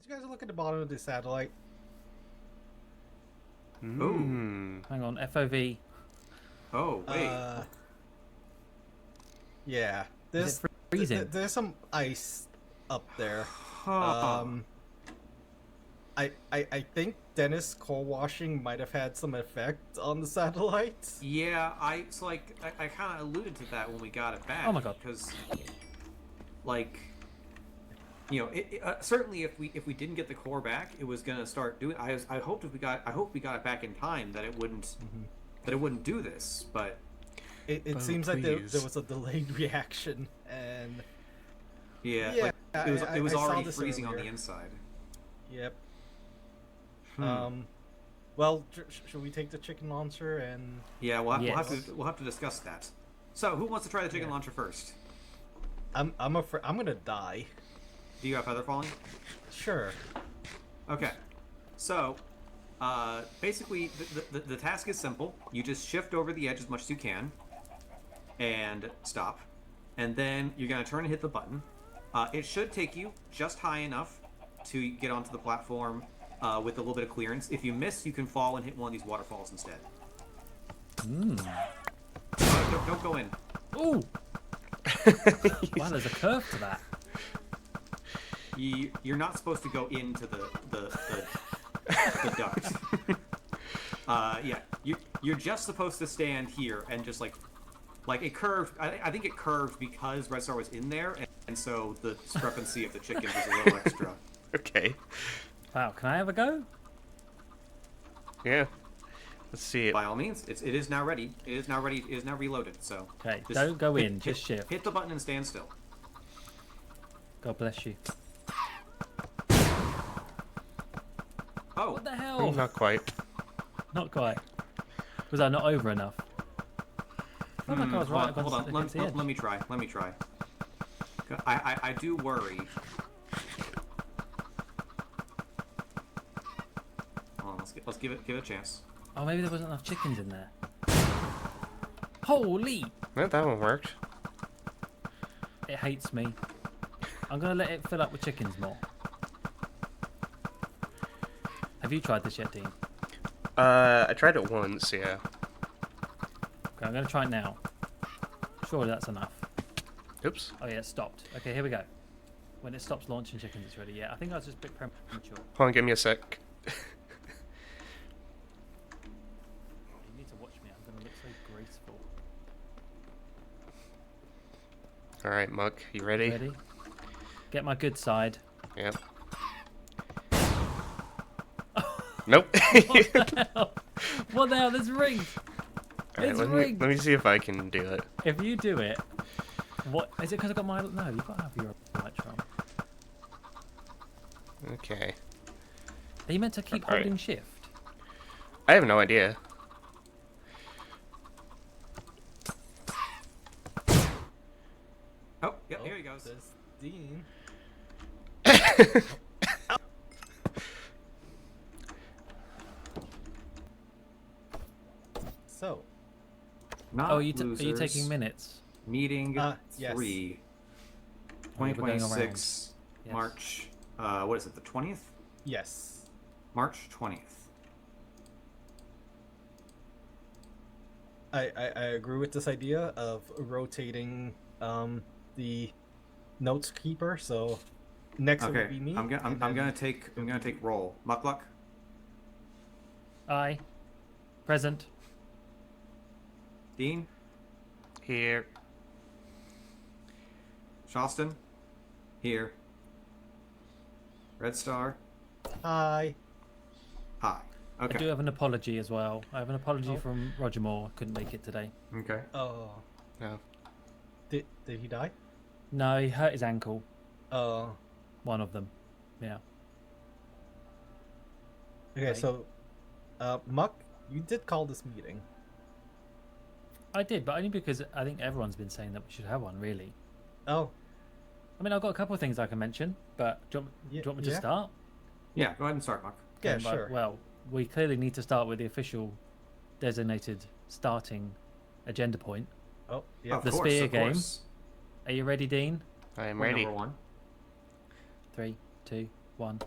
you guys look at the bottom of the satellite? Ooh. Hang on, FOV. Oh, wait. Yeah. Is it freezing? There's some ice up there. Huh. I think Dennis coal washing might have had some effect on the satellite. Yeah, I kind of alluded to that when we got it back. Oh my god. Because, like, you know, certainly if we didn't get the core back, it was gonna start doing. I hoped we got it back in time that it wouldn't do this, but It seems like there was a delayed reaction, and yeah, yeah, like it was I saw already this freezing on earlier. the inside. Yep. Hmm. Well, should we take the chicken launcher and? Yeah, Yes. we'll have to discuss that. So, who wants to try the chicken launcher first? I'm afraid I'm gonna die. Do you have feather falling? Sure. Okay. So, basically, the task is simple. You just shift over the edge as much as you can, and stop. And then you're going to turn and hit the button. It should take you just high enough to get onto the platform with a little bit of clearance. If you miss, you can fall and hit one of these waterfalls instead. Don't go in. Ooh! Wow, there's a curve to that. You're not supposed to go into the duct. Yeah, you're just supposed to stand here and just like it curved. I think it curved because Red Star was in there, and so the discrepancy of the chicken was a little extra. Okay. Wow, can I have a go? Yeah. Let's see it. By all means, it is now ready. It is now ready. It is now reloaded. So Okay, just don't go in, just shift. Hit the button and stand still. God bless you. Oh, What the hell? Not quite. Not quite. Was I not over enough? I felt like I was right hold on. against the edge. Let me try. I do worry. Hold on, let's give it a chance. Oh, maybe there wasn't enough chickens in there. Holy! Yeah, that one worked. It hates me. I'm gonna let it fill up with chickens more. Have you tried this yet, Dean? I tried it once, yeah. Okay, I'm gonna try it now. Surely that's enough. Oops. Oh yeah, it stopped. Okay, here we go. When it stops launching chickens, it's ready. Yeah, I think I was just a bit premature. Hold on, give me a sec. You need to watch me. I'm gonna look so graceful. Alright, Muck, you ready? Ready? Get my good side. Yep. Nope. What the hell? What the hell? There's rings. Alright, It's let rigged. me see if I can do it. If you do it, what is it? Because I got my no. You've got to have your electron. Okay. Are you meant to keep Alright. holding shift? I have no idea. Oh, yep, here he goes. There's Dean. So, Not Oh, are you losers. taking minutes? Meeting yes. 3. Oh, we're going 2026 Yes. March. What is it? The 20th? yes. March 20th. I agree with this idea of rotating the notes keeper. So next Okay, would be me. I'm gonna take roll. Muckluck. Aye. Present. Dean. Here. Shoston. Here. Red Star. Hi. Hi. Okay. I do have an apology as well. I have an apology Oh. from Roger Moore. Couldn't make it today. Okay. Oh, No. did he die? No, he hurt his ankle. Oh. One of them. Yeah. Okay, Okay. so, Muck, you did call this meeting. I did, but only because I think everyone's been saying that we should have one, really. Oh, I mean, I've got a couple of things I can mention, but do you want me to yeah. start? Yeah. Go ahead and start, Muck. yeah, Okay, sure. Well, we clearly need to start with the official designated starting agenda point. Oh, yeah. Of The course, spear of game. course. Are you ready, Dean? I am Point ready. number 1. 3, 2, 1.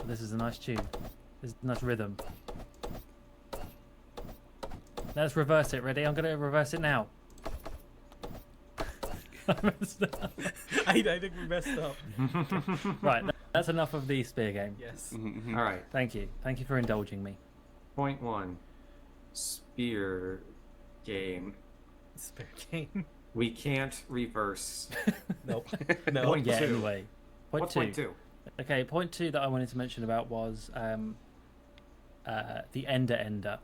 this is a nice tune. This is a nice rhythm. Let's reverse it. Ready? I'm going to reverse it now. I think we messed up. Right, that's enough of the spear game. Yes. All right. Thank you. Thank you for indulging me. Point 1. Spear game. Spare game. We can't reverse. Nope. No. Point Yeah, 2. anyway. Point What's two. point 2? Okay, point 2 that I wanted to mention about was the Ender.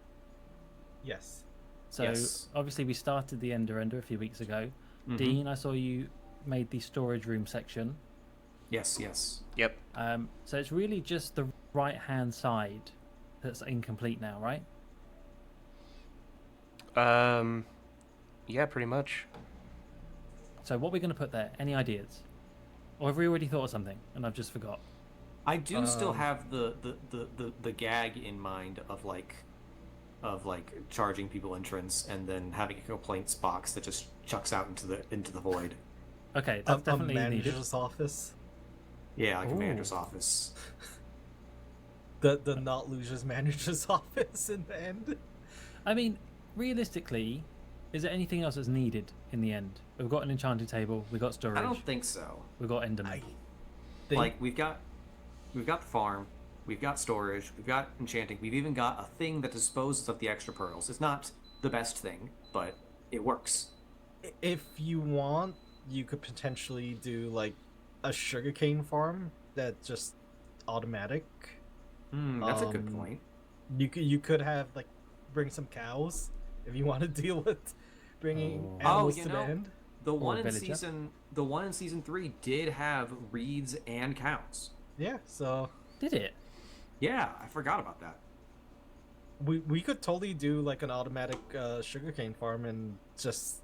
Yes. So Yes. obviously we started the Ender a few weeks ago. Mhm. Dean, I saw you made the storage room section. Yes, yes. Yep. So it's really just the right-hand side that's incomplete now, right? Yeah, pretty much. So what are we going to put there? Any ideas? Or have we already thought of something and I've just forgot? I do still have the gag in mind of like charging people entrance and then having a complaints box that just chucks out into the void. Okay, that's A definitely needed. manager's office. Yeah, like a Ooh. manager's office. The not losers manager's office in the end. I mean, realistically, is there anything else that's needed in the end? We've got an enchanted table, we've got storage, I don't think so. we've got Enderman. I think Like we've got the farm, we've got storage, we've got enchanting, we've even got a thing that disposes of the extra pearls. It's not the best thing, but it works. if you want, you could potentially do like a sugarcane farm that just automatic. That's a good Um, point. You could have like bring some cows if you want to deal with bringing Oh. animals Oh, you to know, the end. The one in villager. season 3 did have reeds and cows. Yeah, so Did it? Yeah, I forgot about that. we could totally do like an automatic sugarcane farm and just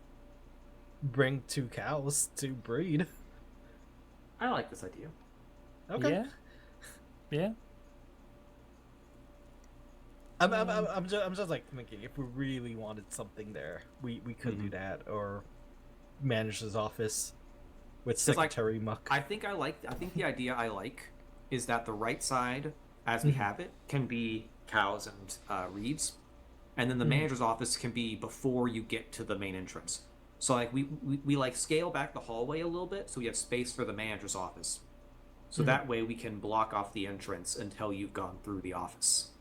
bring 2 cows to breed. I like this idea. Okay. Yeah? Yeah? I'm just like thinking if we really wanted something there, we could do that or manager's office with 'Cause, like, secretary muck. I think the idea I like is that the right side, as we have it, can be cows and reeds, and then the manager's office can be before you get to the main entrance. So like we like scale back the hallway a little bit so we have space for the manager's office. So that way we can block off the entrance until you've gone through the office.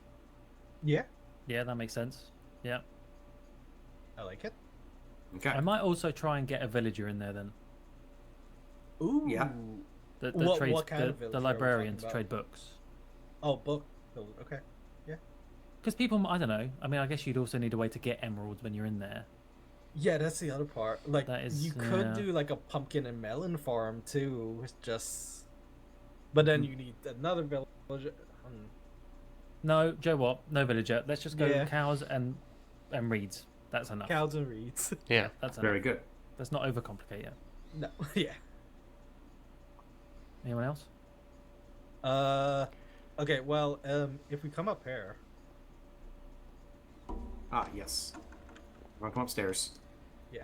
Yeah, Yeah, that makes sense. Yeah. I like it. Okay. I might also try and get a villager in there then. Ooh. Yeah. The What kind of villager the are we librarian talking to about? trade books. Oh, book. Okay. Because people, I don't know. I mean, I guess you'd also need a way to get emeralds when you're in there. Yeah, that's the other part. Like, That is, you could yeah. do like a pumpkin and melon farm too. It's just, but then you need another villager. No, Joe, what? No villager. Let's just go Yeah. cows and reeds. That's enough. Cows and reeds. Yeah. That's enough. Very good. Let's not overcomplicate it. No. Yeah. Anyone else? Okay. Well, if we come up here, Ah, yes. I'm gonna come upstairs. yeah.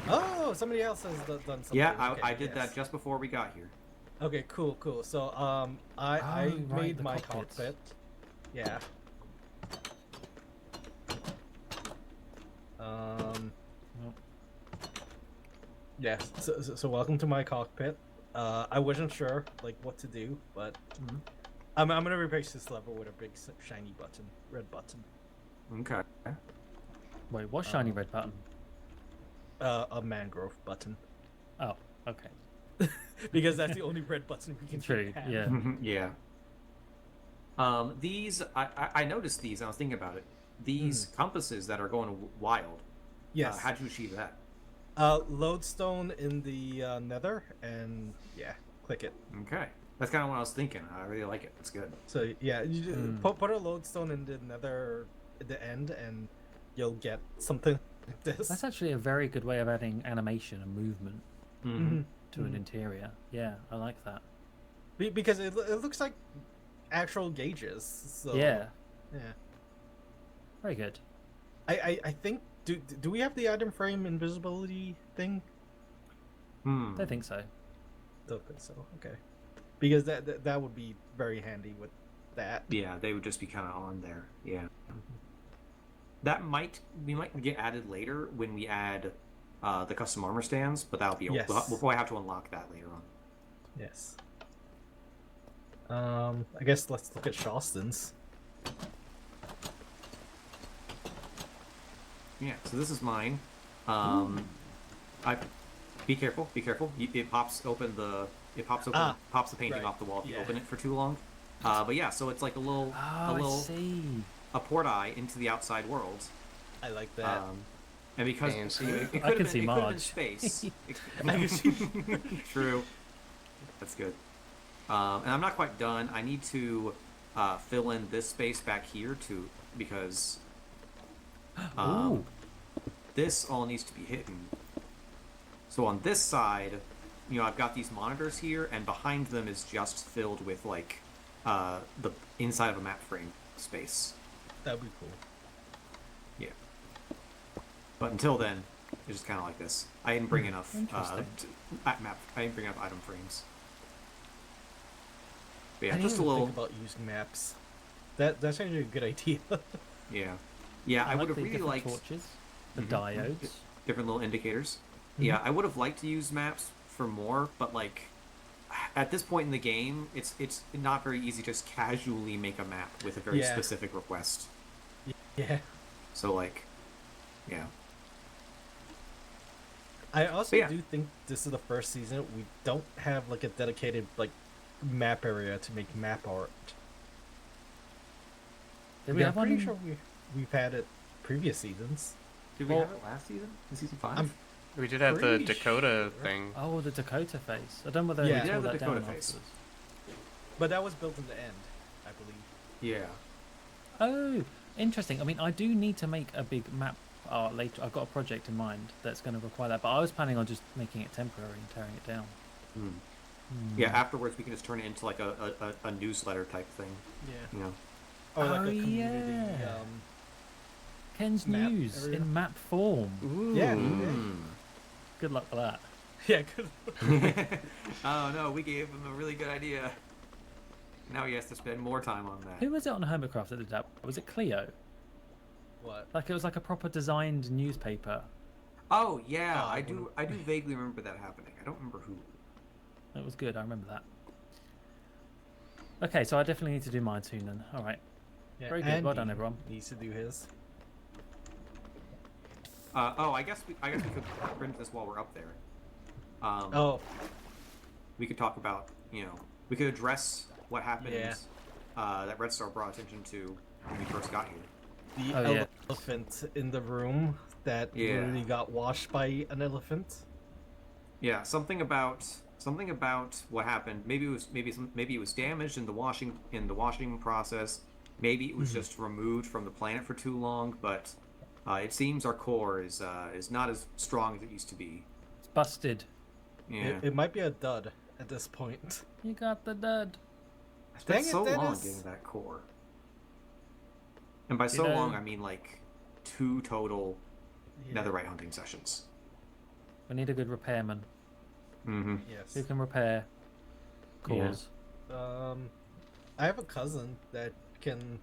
Oh, somebody else has done something. Yeah, Okay, I did yes. that just before we got here. Okay, cool. So, I right, made the my cockpits. cockpit. Yeah. Well, Yeah. So welcome to my cockpit. I wasn't sure like what to do, but I'm gonna replace this level with a big shiny button, red button. Okay. wait, what shiny red button? A mangrove button, Oh, okay. because that's the only red button we can True, have. yeah. Yeah. These I noticed these. And I was thinking about it. These compasses that are going wild. Yes. How'd you achieve that? Lodestone in the nether, and yeah, click it. Okay. That's kind of what I was thinking. I really like it. It's good. So yeah, you just put a lodestone in the nether at the end, and you'll get something like this. That's actually a very good way of adding animation and movement Mhm. to an interior. Yeah, I like that. Because it looks like actual gauges. So Yeah, yeah. very good. I think do we have the item frame invisibility thing? Hmm. Don't think so. Don't think so. Okay. Because that would be very handy with that. Yeah, they would just be kind of on there. Yeah. We might get added later when we add the custom armor stands, but that'll be Yes. we'll probably have to unlock that later on. Yes. I guess let's look at Shawston's. Yeah, so this is mine. I be careful. It pops open the pops the painting right. off the wall if you Yeah. open it for too long. But yeah, so it's like Oh, I see. a port eye into the outside world. I like that. And because Fancy. it could I have can been, see it could have been Marge. space. I can see. True. That's good. And I'm not quite done. I need to fill in this space back here because Ooh. this all needs to be hidden. So on this side, I've got these monitors here, and behind them is just filled with like the inside of a map frame space. That'd be cool. Yeah. But until then, it's just kind of like this. I didn't bring enough Interesting. I didn't bring enough item frames. But yeah, I just a didn't little. think about using maps. That's actually a good idea. Yeah. I like would have the really different liked torches, the Mhm. diodes. different little indicators. Mm-hmm. Yeah, I would have liked to use maps for more, but like at this point in the game, it's not very easy to just casually make a map with a very Yeah. specific request. Yeah. So like, yeah. I also But yeah. do think this is the first season we don't have like a dedicated like map area to make map art. Did we Yeah, have I'm one? pretty sure we've had it previous seasons. Did we we have have it last season? In season 5? I'm We did have the Pretty Dakota sure. thing. Oh, the Dakota face. I don't know whether Yeah. they We did tore have the that Dakota down face. afterwards. But that was built in the end, I believe. Yeah. Oh, interesting. I mean, I do need to make a big map art later. I've got a project in mind that's going to require that, but I was planning on just making it temporary and tearing it down. Yeah, afterwards we can just turn it into like a newsletter type thing. Yeah. You know. Or like Oh, a community. yeah. Ken's Map News area. in map form. Yeah. Good luck for that. Yeah, good. Oh no, we gave him a really good idea. Now he has to spend more time on that. Who was it on Hermitcraft that did that? Was it Cleo? What? Like it was like a proper designed newspaper. Oh yeah, Oh, I do vaguely remember that happening. I don't remember who. It was good. I remember that. Okay, so I definitely need to do mine soon then. All right. Yeah, Very good. Well done, Andy everyone. Needs to do his. I guess we could print this while we're up there. Oh, We could talk about we could address what happened Yeah. that Red Star brought attention to when we first got here. the Oh, yeah. elephant in the room that Yeah. literally got washed by an elephant. Yeah, something about what happened. Maybe it was damaged in the washing process. Maybe it was just removed from the planet for too long. But it seems our core is not as strong as it used to be. It's busted. Yeah, It might be a dud at this point. You got the dud. I spent Dang it, so long Dennis. getting that core. And by so know- long, I mean like 2 total Yeah. netherite hunting sessions. We need a good repairman Mm-hmm. Yes. who can repair cores. I have a cousin that can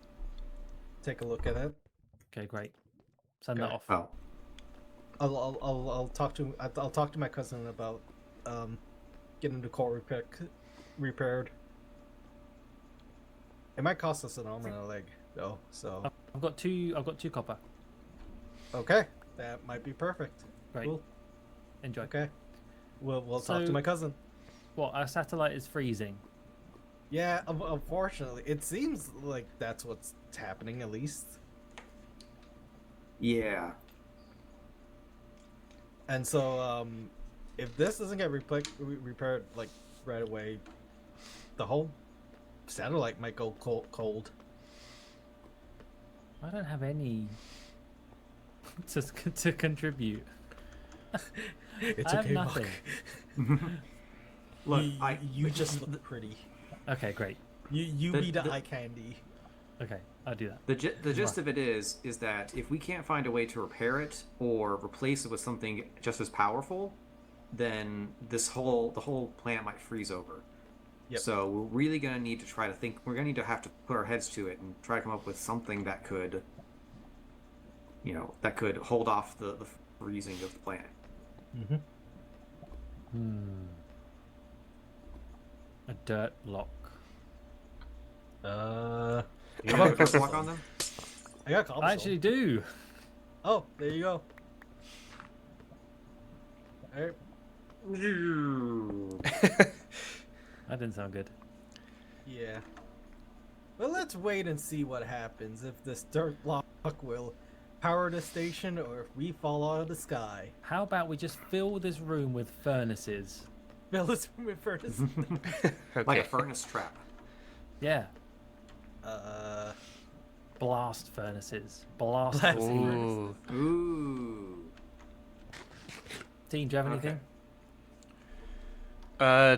take a look at it. Okay, great. Send that Okay. off. Oh, I'll talk to my cousin about getting the core repaired. It might cost us an arm and a leg though, so I've got two copper. okay, that might be perfect. Great. Cool. Enjoy. Okay, we'll talk So- to my cousin. What? Our satellite is freezing. Yeah, unfortunately, it seems like that's what's happening at least. yeah. And so, if this doesn't get repaired like right away, the whole satellite might go cold. I don't have any to contribute. It's I have okay, nothing. Buck. Look, you just look pretty. Okay, great. You The- be the the- eye candy. Okay, I'll do that. The gist of it is that if we can't find a way to repair it or replace it with something just as powerful, then the whole planet might freeze over. Yep. So we're really going to need to try to think. We're going to have to put our heads to it and try to come up with something that could, that could hold off the freezing of the planet. A dirt lock. You How have about a dirt block cobblestone? on them? I got cobblestone. I actually do. Oh, there you go. Alright. That didn't sound good. Yeah. Well, let's wait and see what happens if this dirt block will power the station or if we fall out of the sky. How about we just fill this room with furnaces? Fill this room with furnace. Okay. Like a furnace trap. Yeah. uh, Blast furnaces. Blast Blast furnaces. Ooh. Ooh. Team, do you have anything?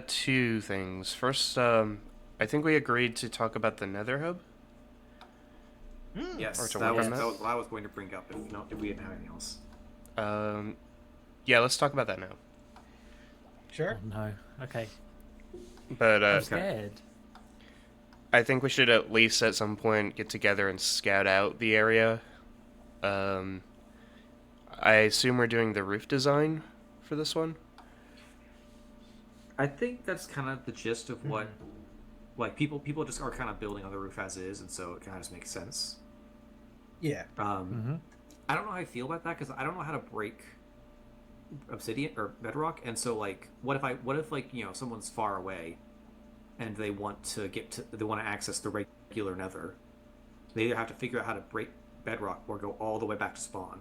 Two things. First, I think we agreed to talk about the Nether Hub. Yes, Or to that work was, on that? that was what I was going to bring up if we didn't have anything else. Yeah, let's talk about that now. sure. Oh, no. Okay. But I'm scared. I think we should at least at some point get together and scout out the area. I assume we're doing the roof design for this one. I think that's kind of the gist of what, like people just are kind of building on the roof as is, and so it kind of just makes sense. Yeah. I don't know how I feel about that because I don't know how to break obsidian or bedrock, and so like, what if like someone's far away, and they want to access the regular Nether, they either have to figure out how to break bedrock or go all the way back to spawn.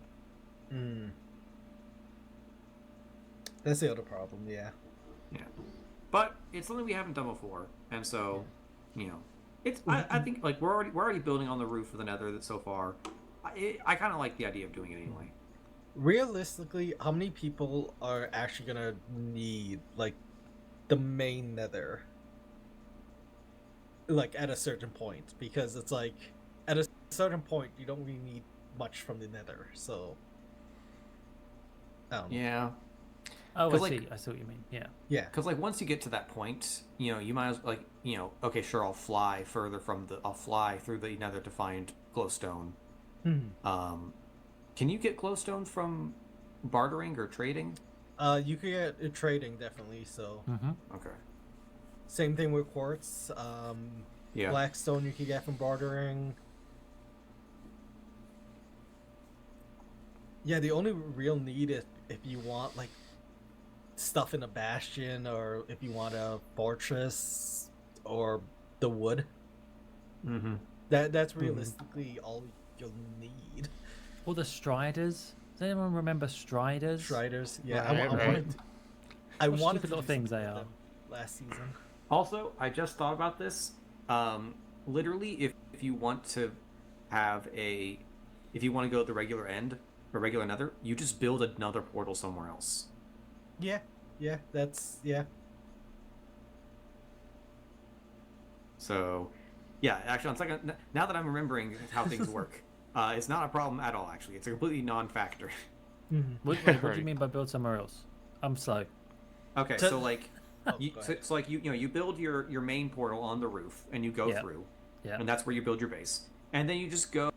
That's the other problem, yeah. Yeah, but it's something we haven't done before, and so, it's. I think like we're already building on the roof of the Nether so far. I kind of like the idea of doing it anyway. Realistically, how many people are actually gonna need like the main Nether? Like at a certain point, because it's like at a certain point you don't really need much from the Nether, so I don't know. Yeah, Oh, I 'Cause, see. like- I see what you mean. Yeah. yeah, because like once you get to that point, you might as okay, sure, I'll fly through the Nether to find glowstone. Can you get glowstone from bartering or trading? You could get trading definitely. So Okay. same thing with quartz. Yeah. Blackstone you could get from bartering. Yeah, the only real need is if you want like stuff in a bastion, or if you want a fortress, or the wood. Mm-hmm. That's realistically all you'll need. Or the Striders. Does anyone remember Striders? Striders, yeah. Right, I right. wanted. I What wanted stupid to little do things something they with are. them last season. Also, I just thought about this. Literally, if you want to if you want to go to the regular end or regular Nether, you just build another portal somewhere else. Yeah, that's yeah. So, yeah, actually, on second, now that I'm remembering how things work, it's not a problem at all. Actually, it's a completely non-factor. What do you Right. mean by build somewhere else? I'm slow. Okay, To- so like, Oh, you, go so, ahead. so like you build your main portal on the roof and you go Yeah. through, Yeah. and that's where you build your base, and then you just go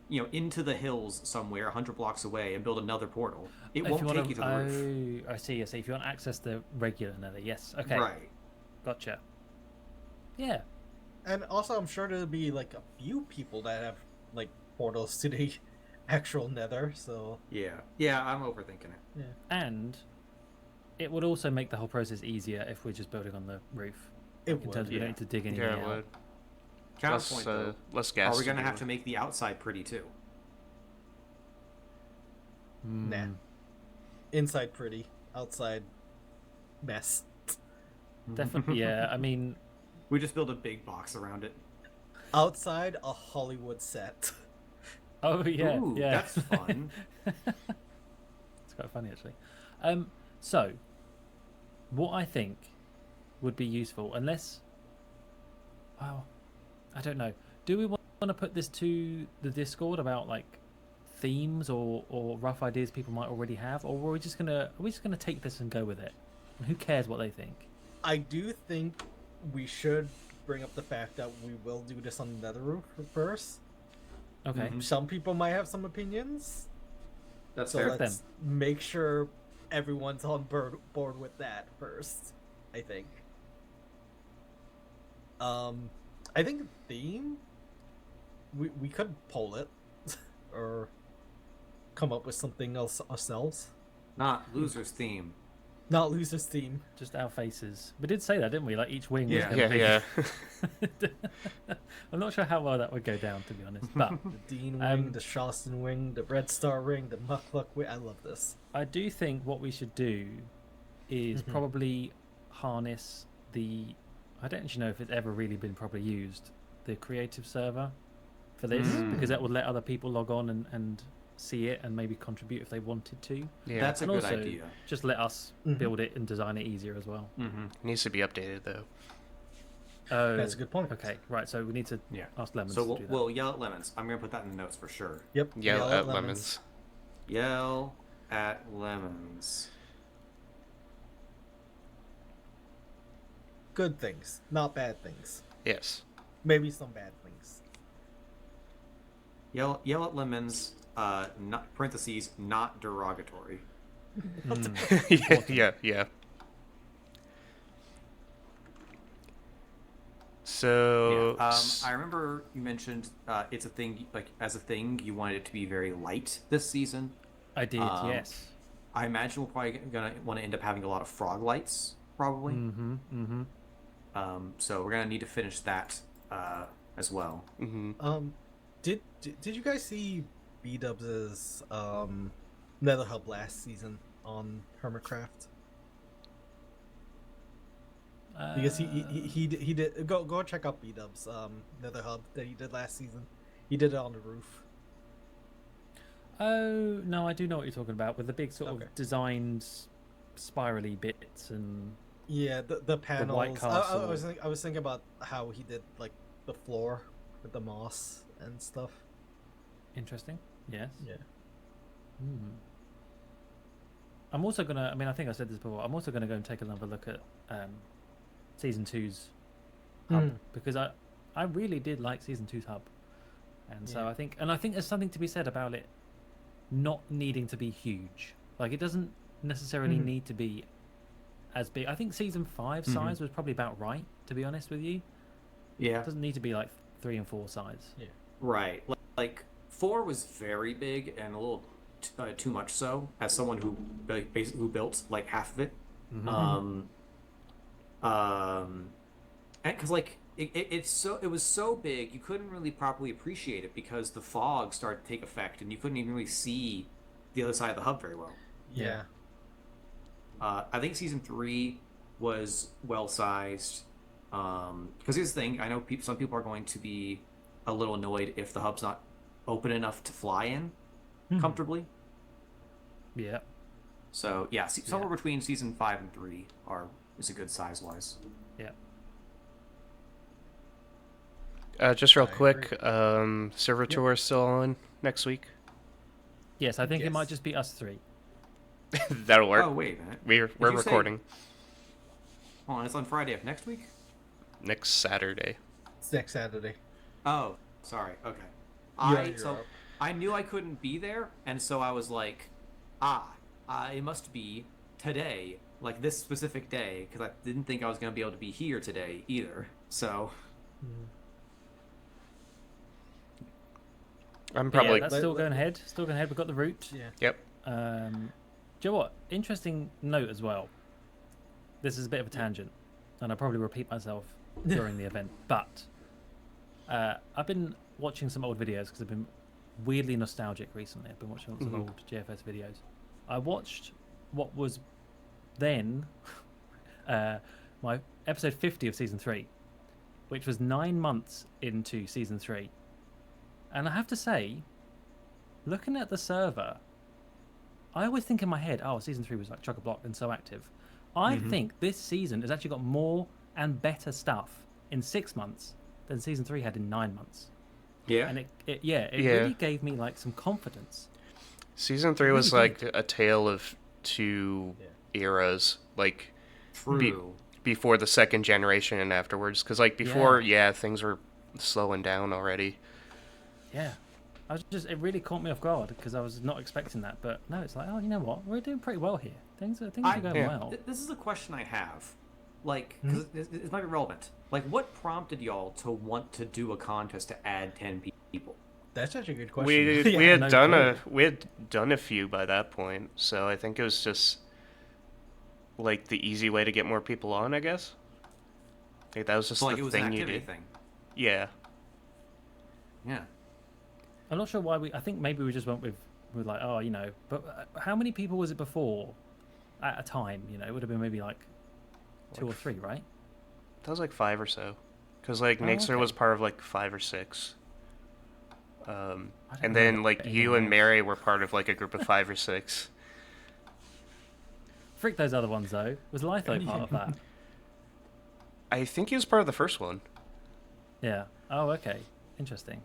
into the hills somewhere 100 blocks away and build another portal. It If won't you take you to the roof. I see. If you want to access the regular Nether, yes. Okay. Right. Gotcha. Yeah. And also, I'm sure there'll be like a few people that have like portals to the actual Nether. So Yeah, I'm overthinking it. yeah, And it would also make the whole process easier if we're just building on the roof. it Like, in would. terms of we yeah. don't need to dig anything Yeah, it out. would. Counterpoint though, Less gas. are we to gonna do. have to make the outside pretty too? Nah. Inside pretty, outside mess. Definitely. Yeah. I mean, We just build a big box around it. Outside a Hollywood set. oh yeah, Ooh, yeah. that's fun. It's quite funny actually. So what I think would be useful, unless, well, I don't know. Do we want to put this to the Discord about like themes or rough ideas people might already have, or are we just gonna take this and go with it? And who cares what they think? I do think we should bring up the fact that we will do this on the Netherroof first. Okay. Mhm. Some people might have some opinions, That's so fair. let's make sure everyone's on board with that first. I think. I think theme. We could poll it, or come up with something else ourselves. Not loser's theme. Not losers theme. Just our faces. We did say that, didn't we? Like each wing Yeah. was Yeah, going yeah. to be. I'm not sure how well that would go down, to be honest. But The Dean wing, the Shawston wing, the Red Star wing, the Muckluck wing. I love this. I do think what we should do is probably harness the. I don't actually know if it's ever really been properly used. The creative server for this, because that would let other people log on and see it and maybe contribute if they wanted to. Yeah. That's a And good also, idea. just let us build it and design it easier as well. Mm-hmm. It needs to be updated though. Oh, That's a good point. Okay, right. So we need to Yeah. ask Lemons So to do that. we'll yell at Lemons. I'm gonna put that in the notes for sure. Yep. Yell at lemons. Yell at Lemons. Good things, not bad things. Yes. Maybe some bad things. Yell at Lemons. Not parentheses. Not derogatory. Yeah. So I remember you mentioned it's a thing. Like as a thing, you wanted it to be very light this season. I did, yes. I imagine we're probably gonna want to end up having a lot of frog lights, probably. So we're gonna need to finish that as well. Did you guys see B-Dubs' Nether Hub last season on Hermitcraft? Because he did go check out B-Dubs Nether Hub that he did last season. He did it on the roof. Oh no, I do know what you're talking about with the big sort Okay. of designed spirally bits and Yeah, the panels. White Castle. I was thinking about how he did like the floor with the moss and stuff. interesting. Yes. Yeah. I'm also gonna. I mean, I think I said this before. I'm also gonna go and take another look at season 2's hub because I really did like season 2's hub, and so Yeah. I think there's something to be said about it not needing to be huge. Like it doesn't necessarily need to be as big. I think season 5 size was probably about right, to be honest with you. Yeah. It doesn't need to be like 3 and 4 size. Yeah. Right. Like 4 was very big and a little too much so. As someone who basically built like half of it, and because like it was so big you couldn't really properly appreciate it because the fog started to take effect and you couldn't even really see the other side of the hub very well. Yeah. I think season 3 was well sized. Because here's the thing: I know some people are going to be a little annoyed if the hub's not open enough to fly in comfortably. Yeah. So yeah, somewhere between season 5 and 3 is a good size wise. Yeah. just real I quick, agree. server tour is still on next week. Yes, I think it might Yes. just be us 3. That'll work. Oh wait a minute. We're you say- recording Hold on, it's on Friday of next week. next Saturday. It's next Saturday. Oh, sorry. Okay. You're up. I knew I couldn't be there, and so I was like, it must be today, like this specific day, because I didn't think I was going to be able to be here today either. So, I'm But yeah, probably that's still going ahead. Still going ahead. We've got the route. Yeah. yep. Do you know what? Interesting note as well. This is a bit of a tangent, and I'll probably repeat myself during the event. But I've been watching some old videos because I've been weirdly nostalgic recently. I've been watching some old JFS videos. I watched what was then my episode 50 of season 3, which was 9 months into season 3. And I have to say, looking at the server, I always think in my head, oh, season 3 was like chock-a-block and so active. I think this season has actually got more and better stuff in 6 months than season 3 had in 9 months. yeah. And it really gave me like some confidence. Season 3 was like a tale of two eras. Like True. before the second generation and afterwards. Because, like, before, yeah, things were slowing down already. Yeah. It really caught me off guard because I was not expecting that. But no, it's like, oh, you know what? We're doing pretty well here. Things are going well. This is a question I have. Like, because it might be relevant. Like, what prompted y'all to want to do a contest to add 10 people? That's actually a good question. We had done a few by that point, so I think it was just like the easy way to get more people on, I guess. Like that was just So, the it was thing an you activity did. thing. Yeah. Yeah. I'm not sure why I think maybe we just went with like, oh, you know, but how many people was it before at a time? You know, it would have been maybe like 2 or 3, right? That was like 5 or so. Because, like, Nixer was part of, like, 5 or 6. And then, like, you and Mary were part of, like, a group of 5 or 6. Frick those other ones, though. Was Litho part of that? I think he was part of the first one. Yeah. Oh, okay. Interesting.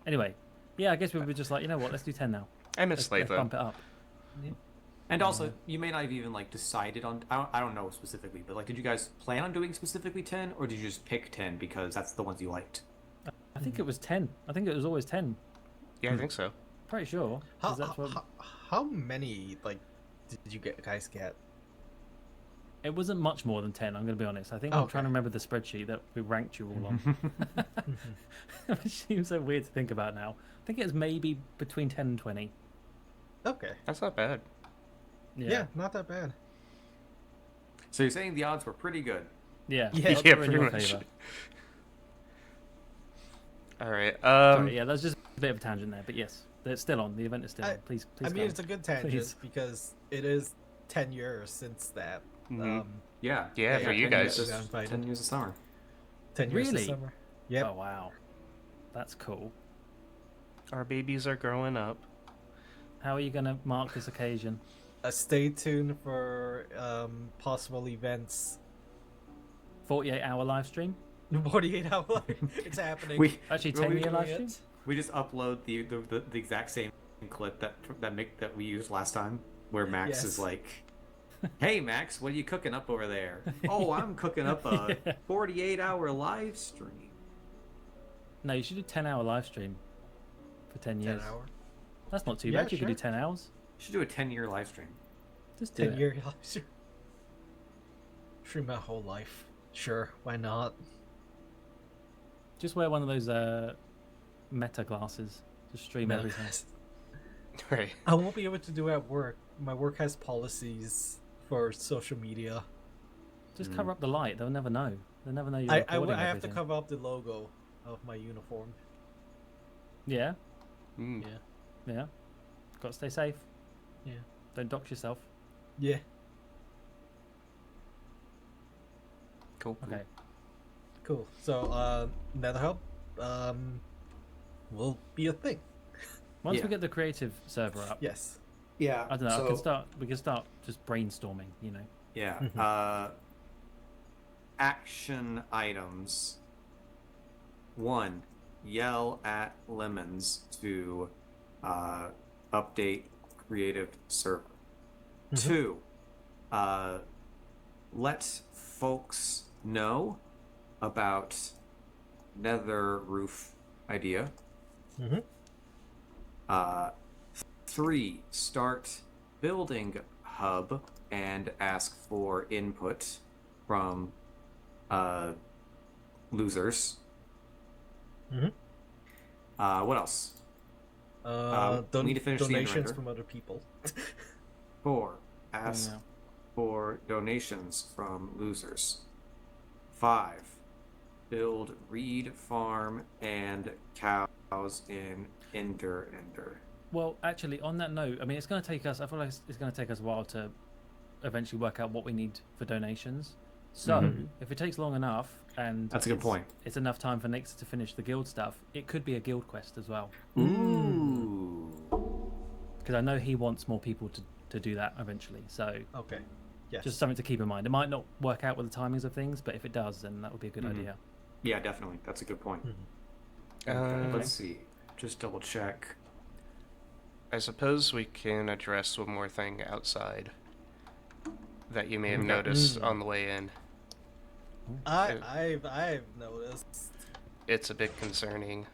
Anyway, yeah, I guess we were just like, you know what, let's do 10 now. I miss Let's Litho. bump it up. And also, you may not have even, like, decided on... I don't know specifically, but, like, did you guys plan on doing specifically 10, or did you just pick 10 because that's the ones you liked? I think it was 10. I think it was always 10. Yeah, I think so. Pretty sure. 'Cause that's what... How many, like, did you guys get? It wasn't much more than 10, I'm going to be honest. I think I'm trying to remember the spreadsheet that we ranked you all on. Which seems so weird to think about now. I think it was maybe between 10 and 20. Okay. That's not bad. Yeah, not that bad. So you're saying the odds were pretty good? Yeah. Yeah, odds were in pretty your much. favour. Alright, Sorry, yeah, that's just a bit of a tangent there, but yes, it's still on. The event is still on. Please I mean, go. it's a good tangent Please. because it is 10 years since that. Yeah. Yeah, for you 10 guys. years, Got invited. 10 years of summer. 10 years Really? this summer. Yep. Oh, wow. That's cool. Our babies are growing up. How are you going to mark this occasion? Stay tuned for possible events. 48-hour live stream? 48-hour live. It's happening. Actually, Are we 10-year live doing stream? it? We just upload the exact same clip that we used last time, where Max is like, "Hey Max, what are you cooking up over there?" "Oh, I'm cooking up a 48-hour live stream." No, you should do 10-hour live stream for 10 years. 10 hour. That's not too Yeah, bad. You could do 10 hours. You should do a 10-year live stream. Just do 10 it. year live stream. Stream my whole life. Sure, why not? Just wear one of those meta glasses. Just stream everything. Right. I won't be able to do it at work. My work has policies for social media. Just cover up the light. They'll never know. They'll never know you're recording I have to everything. cover up the logo of my uniform. Yeah, Mm. yeah. Got to stay safe. Yeah. Don't dox yourself. Yeah. Cool. Okay. Cool. So, NetherHub will be a thing. Once Yeah. we get the creative server up, Yes. Yeah. I don't know. We can start just brainstorming. You know. Yeah. Action items. 1. Yell at Lemons to update creative server. 2. Let folks know about nether roof idea. 3. Start building hub and ask for input from losers. What else? We need to finish the donations end from other people. 4. Ask for donations from losers. 5. Build reed farm and cows in Ender. Well, actually, on that note, I mean, it's going to take us. I feel like it's going to take us a while to eventually work out what we need for donations. So, if it takes long enough, and That's a good point. it's enough time for Nix to finish the guild stuff, it could be a guild quest as well. Ooh. Because I know he wants more people to do that eventually. So, Okay. Yes. just something to keep in mind. It might not work out with the timings of things, but if it does, then that would be a good idea. Yeah, definitely. That's a good point. Let's see. Just double check. I suppose we can address one more thing outside that you may have noticed on the way in. I've noticed. It's a bit concerning.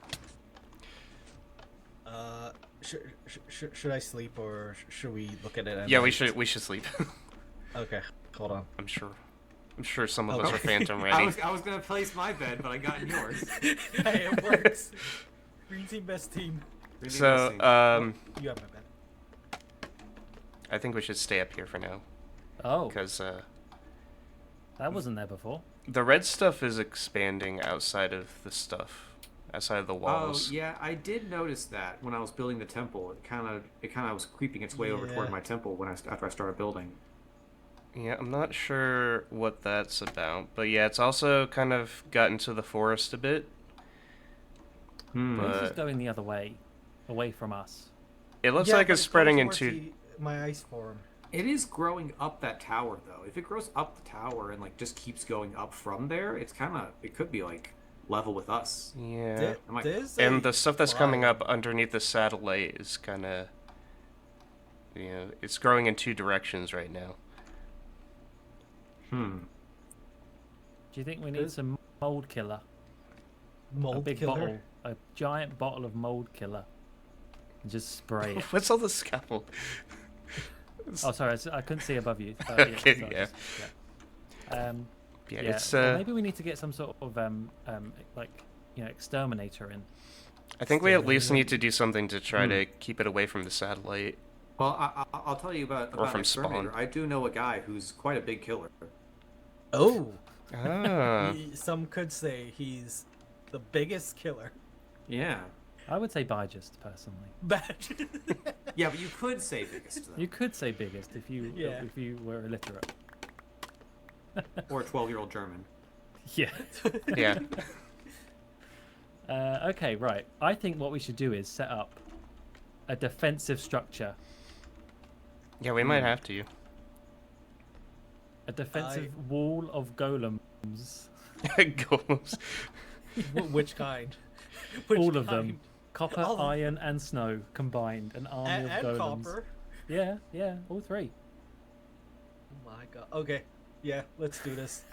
Should I sleep or should we look at it? At Yeah, night? we should sleep. Okay, hold on. I'm sure some of us are Okay. phantom ready. I was gonna place my bed, but I got in yours. Hey, it works. Green team, best team. Really So, interesting. You have my bed. I think we should stay up here for now Oh, because that wasn't there before. the red stuff is expanding outside of the walls. Oh yeah, I did notice that when I was building the temple. It kind of was creeping its way over toward Yeah. my temple after I started building. Yeah, I'm not sure what that's about, but yeah, it's also kind of got into the forest a bit. Hmm. This is But going the other way, away from us. it looks Yeah, like but it's spreading going towards into. my ice form. It is growing up that tower though. If it grows up the tower and like just keeps going up from there, it could be like level with us. Yeah. And the stuff that's coming up underneath the satellite is kind of, it's growing in two directions right now. Hmm. Do you think we need some mold killer? A Mold big killer. bottle, a giant bottle of mold killer, and just spray it. What's all the scaffold? Oh, sorry, I couldn't see above you. Okay, sorry, yeah. yeah. Yeah, Yeah, it's. well, maybe we need to get some sort of exterminator in. I think we at least need to do something to try to keep it away from the satellite. Well, I'll tell you about Or an from exterminator. spawn. I do know a guy who's quite a big killer. Oh, Ah. some could say he's the biggest killer. Yeah. I would say Bijust, personally. Bad. Yeah, but you could say biggest though. You could say biggest if you were illiterate. Or a 12-year-old German. Yeah. Yeah. Okay, right. I think what we should do is set up a defensive structure. Yeah, we might have to. A defensive wall of golems. Golems. Which kind? All of them. Copper, All of- iron, and snow combined. An army And of golems. copper. Yeah, all three. Oh my god. Okay. Yeah, let's do this.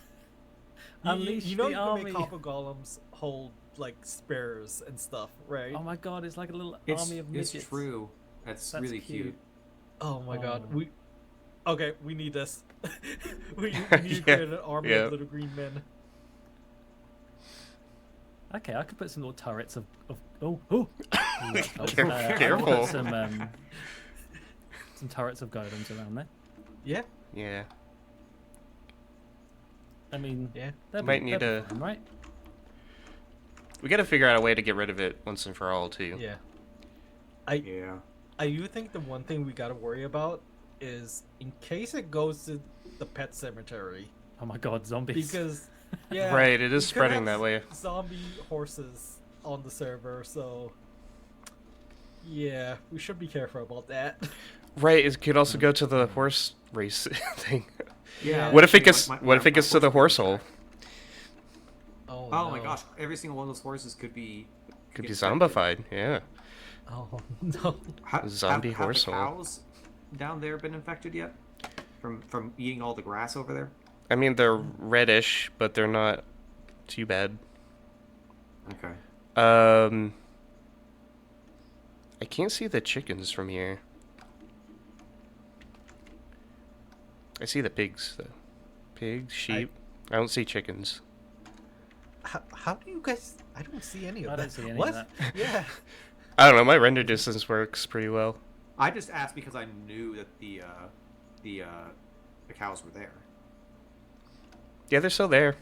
Unleash you know the you can army. make copper golems hold like spears and stuff, right? Oh my god, it's like a little It's, army of midgets. it's true. That's really cute. Oh my god. Oh. We need this. we need to Yeah, create an army yeah. of little green men. Okay, I could put some little turrets of Careful. I could Careful. put some turrets of golems around there. Yeah. Yeah. I mean, Yeah. that'd Might be, need that'd a- be fun, right? We gotta figure out a way to get rid of it once and for all, too. Yeah. Yeah. I do think the one thing we gotta worry about is in case it goes to the pet cemetery. Oh my god, zombies. Because yeah. Right, it is we could spreading have that way. Zombie horses on the server, so yeah, we should be careful about that. Right, it could also go to the horse race thing. Yeah. What if it actually, gets my- what if my- it gets my to the horse hole? track. Oh, Oh my no. gosh, every single one of those horses could be Could be infected. zombified, yeah. Oh no. Zombie have horse the hole. cows down there been infected yet? From eating all the grass over there? I mean, they're reddish, but they're not too bad. Okay. I can't see the chickens from here. I see the pigs, though. Pigs, sheep. I don't see chickens. How do you guys? I don't see any of I that. don't see any what? of that. Yeah. I don't know, my render distance works pretty well. I just asked because I knew that the cows were there. Yeah, they're still there.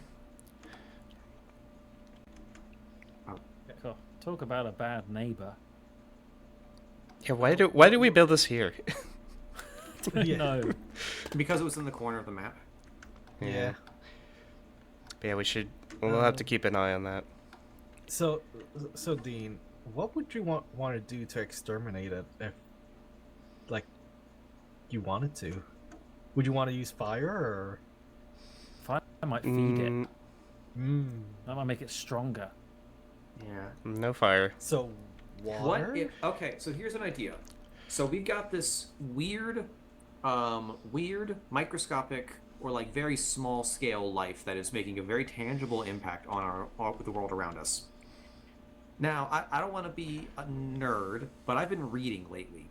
Cool. Talk about a bad neighbor. Yeah, why do we build this here? Yeah. No. Because it was in the corner of the map. Yeah. But yeah, we'll have to keep an eye on that. So Dean, what would you want to do to exterminate it if, like, you wanted to? Would you want to use fire or? Fire might feed it. Mm. That might make it stronger. Yeah. No fire. So water. Okay, so here's an idea. So we've got this weird weird, microscopic, or like very small scale life that is making a very tangible impact on the world around us. Now, I don't want to be a nerd, but I've been reading lately.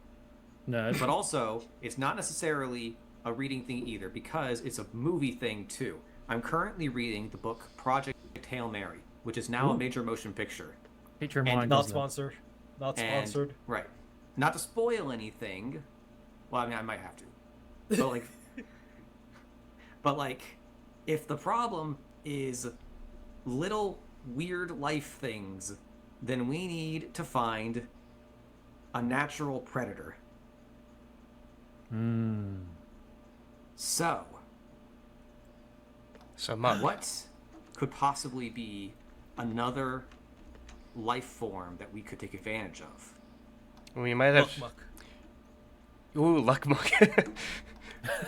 No. But also, it's not necessarily a reading thing either, because it's a movie thing too. I'm currently reading the book Project Hail Mary, which is now a major motion picture. Featuring And Ryan Not Gosling. sponsored. Not And- sponsored. Right. Not to spoil anything. Well, I mean, I might have to. But like, but like, if the problem is little weird life things, then we need to find a natural predator. Mm. So, So Muck. what could possibly be another life form that we could take advantage of? We might have. Look, Muck. Ooh, luck muck.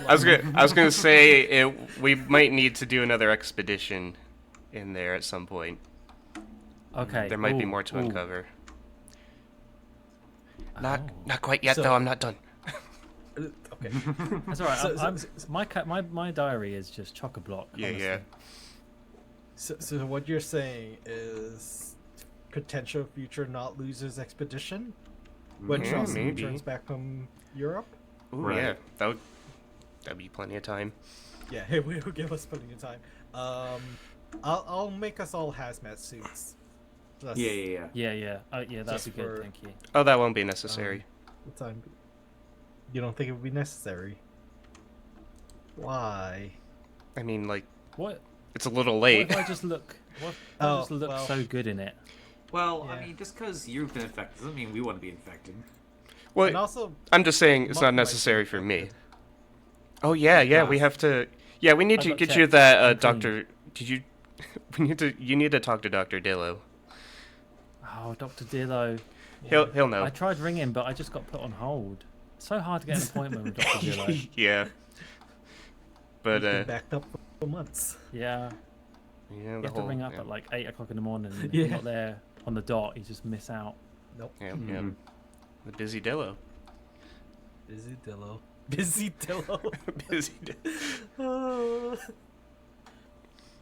I was gonna say we might need to do another expedition in there at some point. Okay. There might be Ooh, more to ooh. uncover. Oh. Not quite yet So- though. I'm not done. Okay. That's all right. So- My diary is just chock a block. Yeah, honestly. yeah. So what you're saying is potential future not losers expedition when Mhm. Chaucer maybe. returns back from Europe. Ooh, Right. yeah. That'd be plenty of time. Yeah, it will give us plenty of time. I'll make us all hazmat suits. That's Yeah. Yeah. Yeah, that'd Just be good. for- Thank you. Oh, that won't be necessary. the time. You don't think it would be necessary? Why? I mean, like, What? it's a little What late. if I just look? What if I Oh, just look well. so good in it? Well, Yeah. I mean, just because you've been infected doesn't mean we want to be infected. Well, And also, I'm just saying it's Muck not might be necessary for me. infected. Oh yeah, we Yes. have to. Yeah, we need I've to got get you checked. that I'm clean. doctor. Did you? You need to talk to Dr. Dillo. Oh, Dr. Dillo. He'll know. I tried ringing, but I just got put on hold. It's so hard to get an appointment with Dr. Dillo. Yeah. But He's been backed up for months. Yeah. yeah, You the have to whole ring up yeah, at like 8 o'clock in the morning. And if Yeah. you're not there on the dot, you just miss out. Nope. yeah, Mhm. the busy Dillo. Busy Dillo. Busy Dillo. Busy. Oh.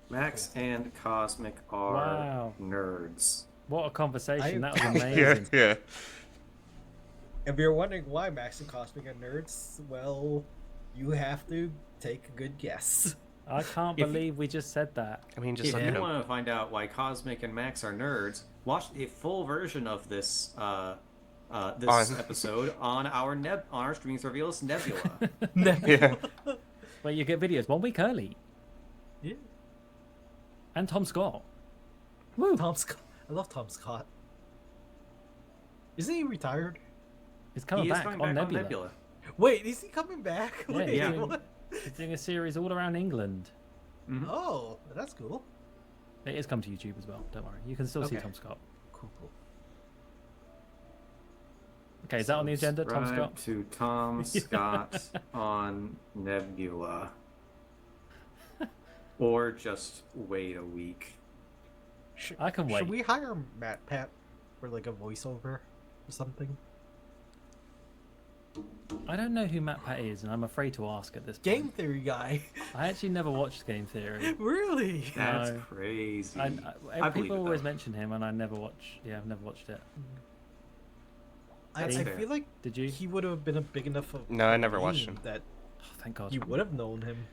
Max and Cosmic are Wow. nerds. What a conversation. I- That was yeah, amazing. yeah. If you're wondering why Max and Cosmic are nerds, well, you have to take a good guess. I can't If- believe we just said that. I mean, just If look you at him. want to find out why Cosmic and Max are nerds, watch a full version of this this On- episode on our streaming service Nebula. Yeah. Where you get videos 1 week early. Yeah. And Tom Scott. Woo! Tom Scott. I love Tom Scott. Isn't he retired? He's coming He is back, coming on, back Nebula. on Nebula. Wait, is he coming back? Yeah, Wait, he's, Yeah. doing, what? he's doing a series all around England. Mhm. Oh, that's cool. It is come to YouTube as well. Don't worry. You can still see Okay. Tom Scott. Cool. Okay, is that on the agenda, Tom Subscribe Scott? to Tom Scott on Nebula. Or just wait a week. I can wait. Should we hire Matt Pat for like a voiceover or something? I don't know who Matt Pat is, and I'm afraid to ask at this point. Game Theory guy. I actually never watched Game Theory. Really? That's No. crazy. I believe people it, always though. mention him, and I never watch. Yeah, I've never watched it. I That's fair. feel like Did you? he would have been a big enough of No, I never watched name him. that Oh, thank God. you would have known him.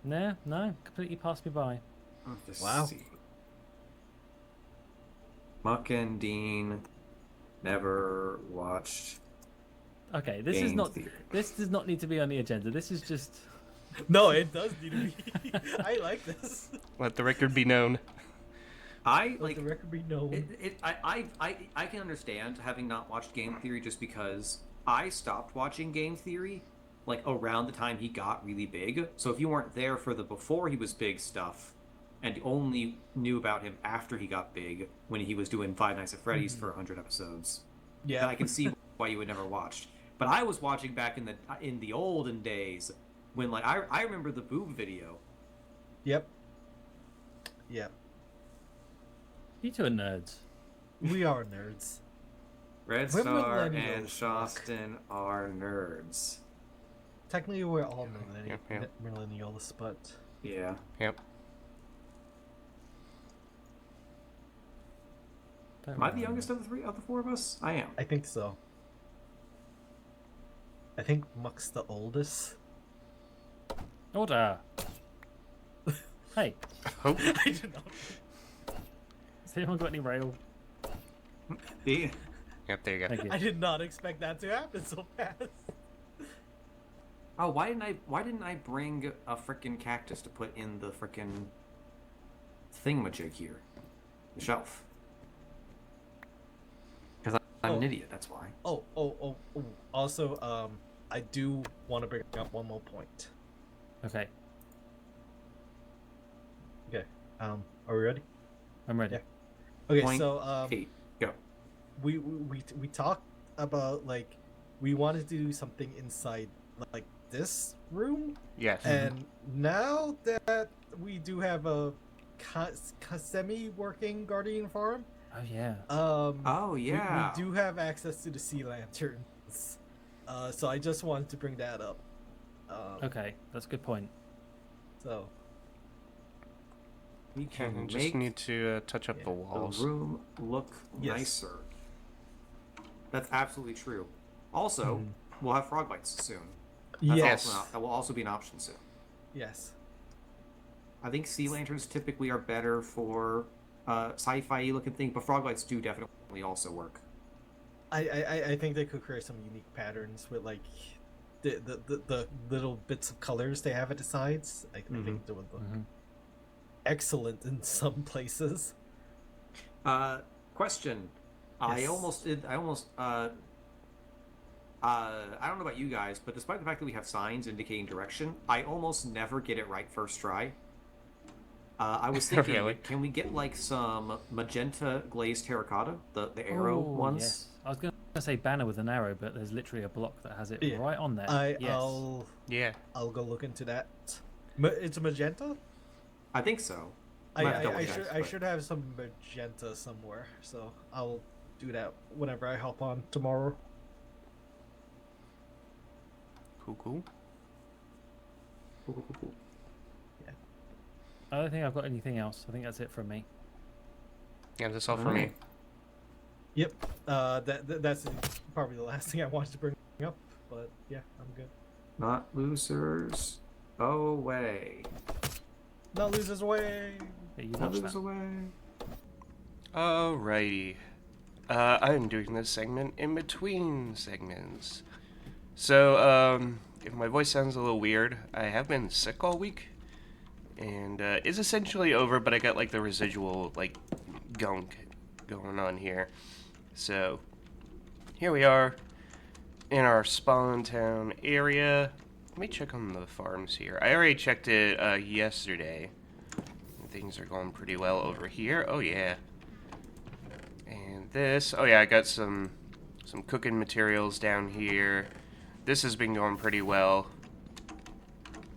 No, completely passed me by. Let's Wow. see. Muck and Dean never watched Okay, this is Game not. Theory. This does not need to be on the agenda. This is just. No, it does need to be. I like this. Let the record be known. I Let like the record be known. I can understand having not watched Game Theory just because I stopped watching Game Theory like around the time he got really big. So if you weren't there for the before he was big stuff and only knew about him after he got big when he was doing Five Nights at Freddy's for 100 episodes, then Yeah. I can see why you would never watched. But I was watching back in the olden days when like I remember the boob video. Yep. Yep. You two are nerds. We are nerds. Red We're Star millennials, and Mark. Shostin are nerds. technically we're all Yep. millennials, but Yeah. Yep. Don't Am I the remember. youngest of the four of us? I am. I think so. I think Muck's the oldest. Order. Hey, Oh, I did not. has anyone got any rail? Yeah. yep, there you go. Thank you. I did not expect that to happen so fast. Oh, why didn't I bring a freaking cactus to put in the freaking thingamajig here? The shelf. Because I'm an idiot, that's why. Oh. Also, I do want to bring up one more point. Okay, Okay. Are we ready? I'm ready. Yeah. Okay. Point So, 8. Go. we talked about like we wanted to do something inside like this room, Yes. and now that we do have a semi-working guardian farm, Oh yeah. Oh, yeah. we do have access to the sea lanterns. So I just wanted to bring that up. Okay, that's a good point. So We can And make just need to touch up the Yeah, the walls. the room look Yes. nicer. That's absolutely true. Also, we'll have frog bites soon. That's yes, also that will also be an option soon. yes, I think sea lanterns typically are better for sci-fi looking thing, but frog bites do definitely also work. I think they could create some unique patterns with like the little bits of colors they have at the sides. I think they would look excellent in some places. Question. Yes. I don't know about you guys, but despite the fact that we have signs indicating direction, I almost never get it right first try. I was thinking, Really? can we get like some magenta glazed terracotta, the arrow Oh, ones? Yes. I was going to say banner with an arrow, but there's literally a block that has it Yeah. right on there. Yes. Yeah. I'll go look into that. It's magenta. I think so. I Might have to double I check, should but- have some magenta somewhere, so I'll do that whenever I hop on tomorrow. Cool, cool. Cool. I don't think I've got anything else. I think that's it from me. Yeah, that's all for me. Alright. Yep. That's probably the last thing I wanted to bring up, but yeah, I'm good. Not losers away. No losers away. Yeah, you Not watch losers that. away. Alrighty. I'm doing this segment in between segments. So, if my voice sounds a little weird, I have been sick all week. And it's essentially over, but I got like the residual like gunk going on here. So, here we are in our spawn town area. Let me check on the farms here. I already checked it yesterday. Things are going pretty well over here. Oh yeah. And this, oh yeah, I got some cooking materials down here. This has been going pretty well.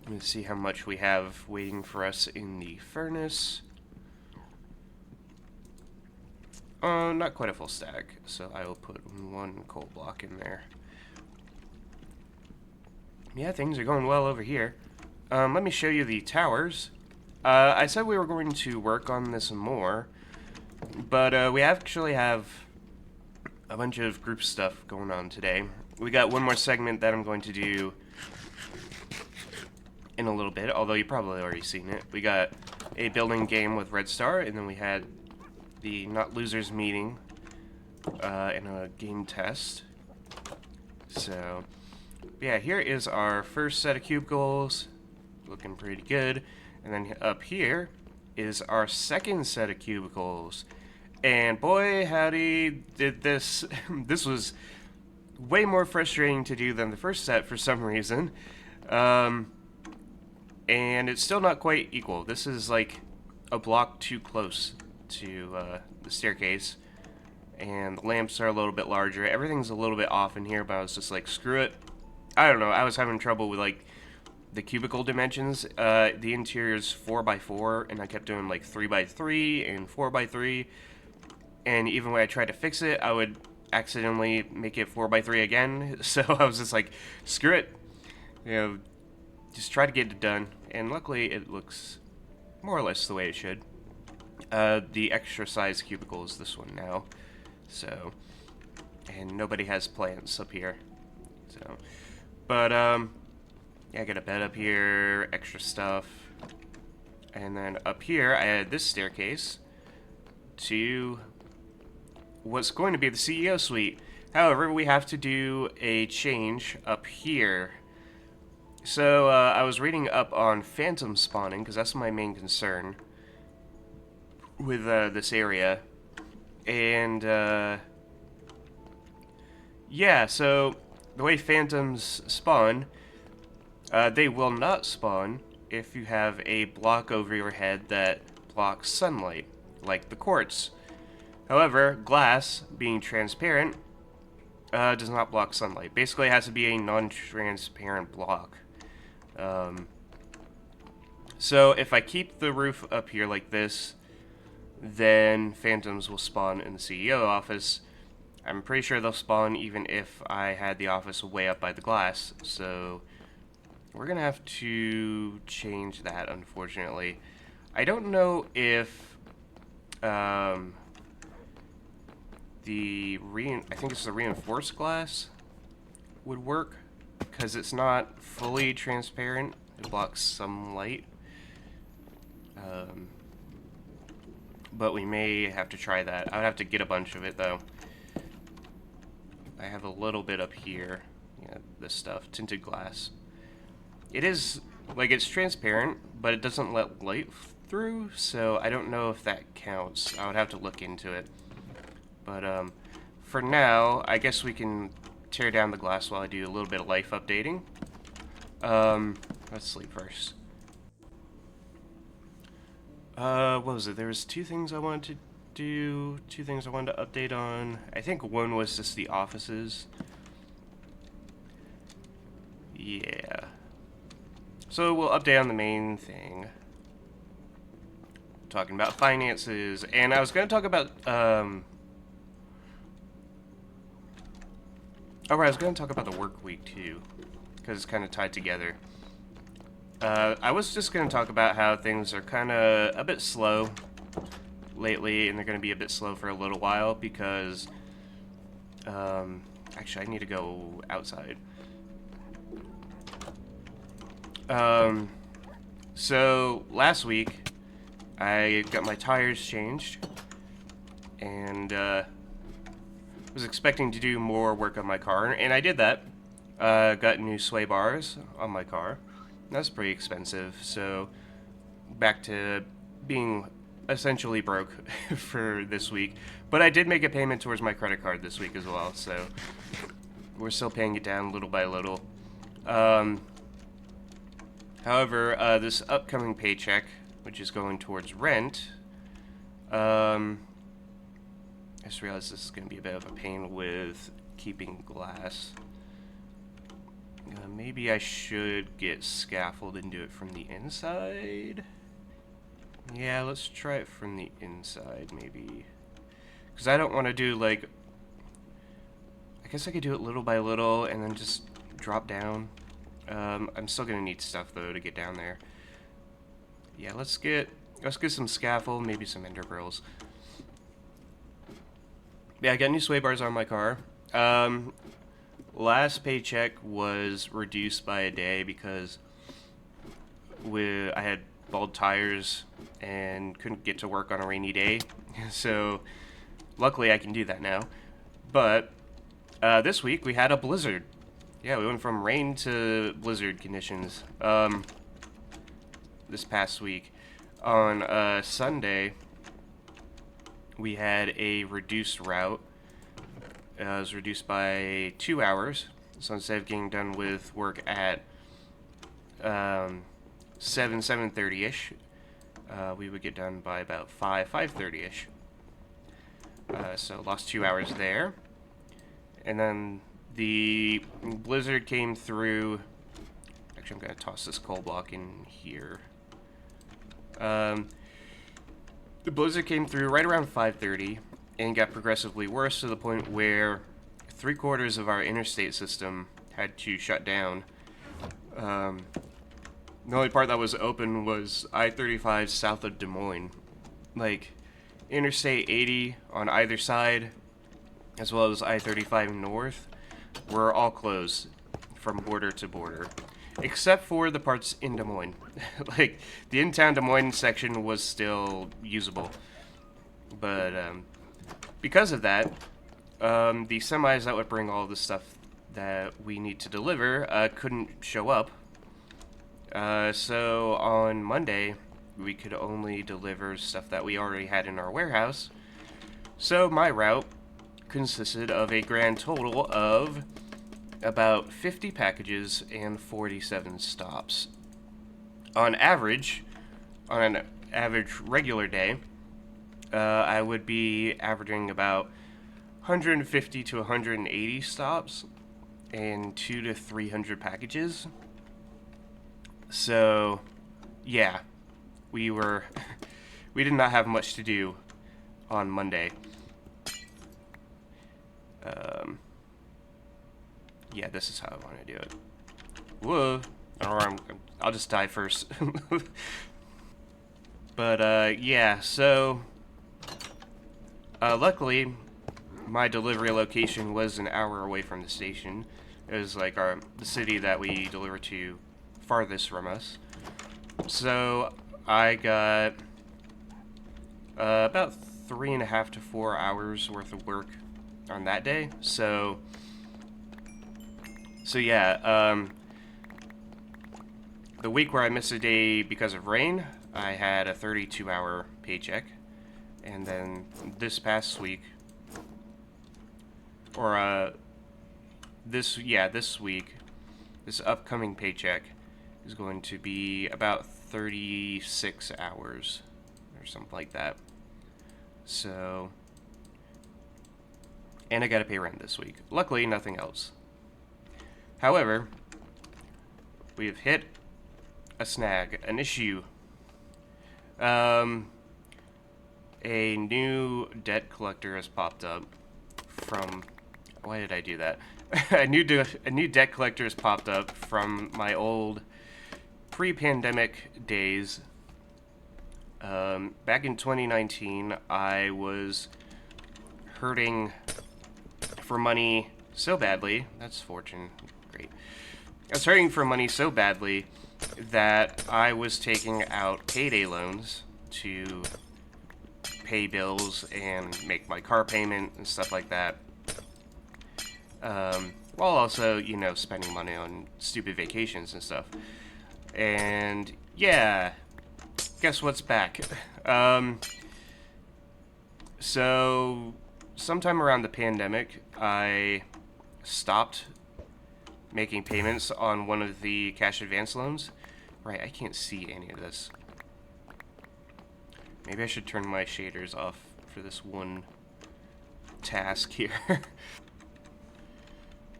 Let's see how much we have waiting for us in the furnace. Not quite a full stack, so I will put one coal block in there. Yeah, things are going well over here. Let me show you the towers. I said we were going to work on this more, but we actually have a bunch of group stuff going on today. We got one more segment that I'm going to do in a little bit, although you've probably already seen it. We got a building game with Red Star, and then we had the Not Losers meeting and a game test. So, yeah, here is our first set of cubicles, looking pretty good. And then up here is our second set of cubicles. And boy, howdy, did this... this was way more frustrating to do than the first set for some reason. And it's still not quite equal. This is like a block too close to the staircase. And the lamps are a little bit larger. Everything's a little bit off in here, but I was just like, screw it. I don't know, I was having trouble with like the cubicle dimensions. The interior's 4x4, and I kept doing like 3x3 and 4x3. And even when I tried to fix it, I would accidentally make it 4x3 again. So I was just like, screw it. you know, just try to get it done. And luckily, it looks more or less the way it should. The extra size cubicle is this one now. So, and nobody has plants up here. So, but, yeah, I got a bed up here, extra stuff. And then up here, I added this staircase to what's going to be the CEO suite. However, we have to do a change up here. So, I was reading up on phantom spawning, because that's my main concern with this area. And, yeah, so the way phantoms spawn, they will not spawn if you have a block over your head that blocks sunlight, like the quartz. However, glass, being transparent, does not block sunlight. Basically, it has to be a non-transparent block. So if I keep the roof up here like this, then phantoms will spawn in the CEO office. I'm pretty sure they'll spawn even if I had the office way up by the glass. So we're gonna have to change that, unfortunately. I don't know if I think it's the reinforced glass would work, because it's not fully transparent. It blocks some light. But we may have to try that. I would have to get a bunch of it, though. I have a little bit up here. Yeah, this stuff. Tinted glass. It is, like, it's transparent, but it doesn't let light through, so I don't know if that counts. I would have to look into it. But, for now, I guess we can tear down the glass while I do a little bit of life updating. Let's sleep first. What was it? There was two things I wanted to do, two things I wanted to update on. I think one was just the offices. Yeah. So we'll update on the main thing. Talking about finances, and I was going to talk about, I was going to talk about the work week too, because it's kind of tied together. I was just going to talk about how things are kind of a bit slow lately, and they're going to be a bit slow for a little while because, actually, I need to go outside. So, last week, I got my tires changed, and, was expecting to do more work on my car, and I did that. Got new sway bars on my car. That's pretty expensive, so back to being essentially broke for this week. But I did make a payment towards my credit card this week as well, so we're still paying it down little by little. However, this upcoming paycheck, which is going towards rent, I just realized this is going to be a bit of a pain with keeping glass. Maybe I should get scaffold and do it from the inside. Yeah, let's try it from the inside, maybe. Because I don't want to do, like... I guess I could do it little by little and then just drop down. I'm still going to need stuff, though, to get down there. Yeah, let's get some scaffold, maybe some ender pearls. Yeah, I got new sway bars on my car. Last paycheck was reduced by a day because I had bald tires and couldn't get to work on a rainy day. So luckily I can do that now. But this week we had a blizzard. Yeah, we went from rain to blizzard conditions this past week. On Sunday we had a reduced route. It was reduced by 2 hours, so instead of getting done with work at 7:30ish, we would get done by about 5:30ish. So lost 2 hours there. And then the blizzard came through. Actually, I'm going to toss this coal block in here. The blizzard came through right around 5:30. And got progressively worse to the point where 3/4 of our interstate system had to shut down. The only part that was open was I-35 south of Des Moines. Like, Interstate 80 on either side, as well as I-35 north, were all closed from border to border. Except for the parts in Des Moines. Like, the in-town Des Moines section was still usable. But, because of that, the semis that would bring all the stuff that we need to deliver couldn't show up. So on Monday, we could only deliver stuff that we already had in our warehouse. So my route consisted of a grand total of about 50 packages and 47 stops. On an average regular day, I would be averaging about 150 to 180 stops and 200 to 300 packages. So, yeah, we did not have much to do on Monday. Yeah, this is how I want to do it. Whoa, or I'll just die first. But, yeah, so, luckily, my delivery location was an hour away from the station. It was like the city that we deliver to farthest from us. So I got about 3.5 to 4 hours worth of work on that day. So yeah, the week where I missed a day because of rain, I had a 32-hour paycheck. And then this past week, or this week, this upcoming paycheck is going to be about 36 hours or something like that. So, and I gotta pay rent this week. Luckily, nothing else. However, we have hit a snag, an issue. A new debt collector has popped up from... Why did I do that? a new debt collector has popped up from my old pre-pandemic days. Back in 2019, I was hurting for money so badly. That's fortune. Great. I was hurting for money so badly that I was taking out payday loans to pay bills and make my car payment and stuff like that. While also, you know, spending money on stupid vacations and stuff. And yeah, guess what's back? So sometime around the pandemic, I stopped making payments on one of the cash advance loans. Right, I can't see any of this. Maybe I should turn my shaders off for this one task here.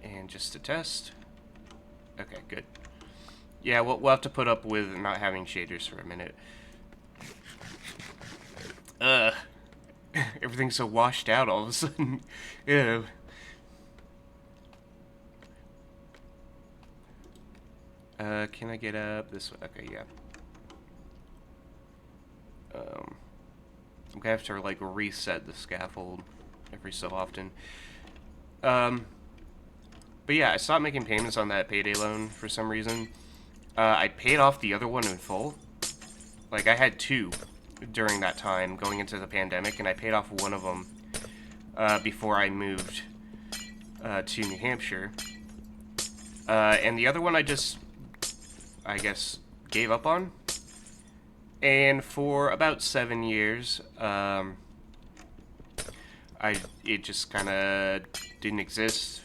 And just to test. Okay, good. Yeah, we'll have to put up with not having shaders for a minute. Everything's so washed out all of a sudden. Ew. Can I get up this way? Okay, yeah. I'm gonna have to, like, reset the scaffold every so often. But yeah, I stopped making payments on that payday loan for some reason. I paid off the other one in full. Like, I had two during that time going into the pandemic, and I paid off one of them before I moved to New Hampshire. And the other one I guess, gave up on. And for about 7 years, it just kind of didn't exist.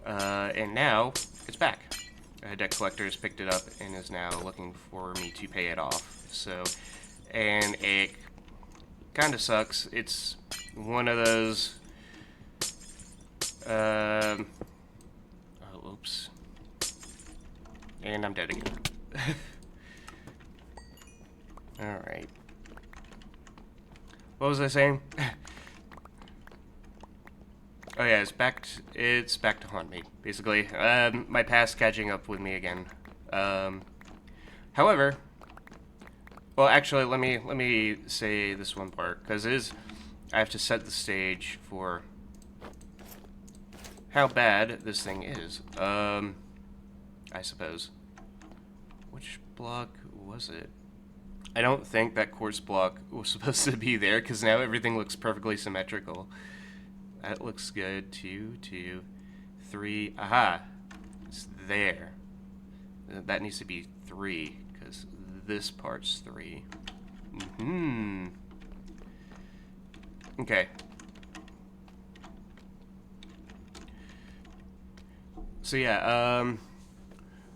And now it's back. A debt collector has picked it up and is now looking for me to pay it off. So, and it kind of sucks. It's one of those. Oh, oops. And I'm dead again. All right. What was I saying? Oh yeah, it's back to haunt me, basically. My past catching up with me again. However, well, actually, let me say this one part, because I have to set the stage for how bad this thing is. I suppose. Which block was it? I don't think that quartz block was supposed to be there, because now everything looks perfectly symmetrical. That looks good. 2, 2, 3. Aha! It's there. That needs to be 3, because this part's 3. Okay. So yeah,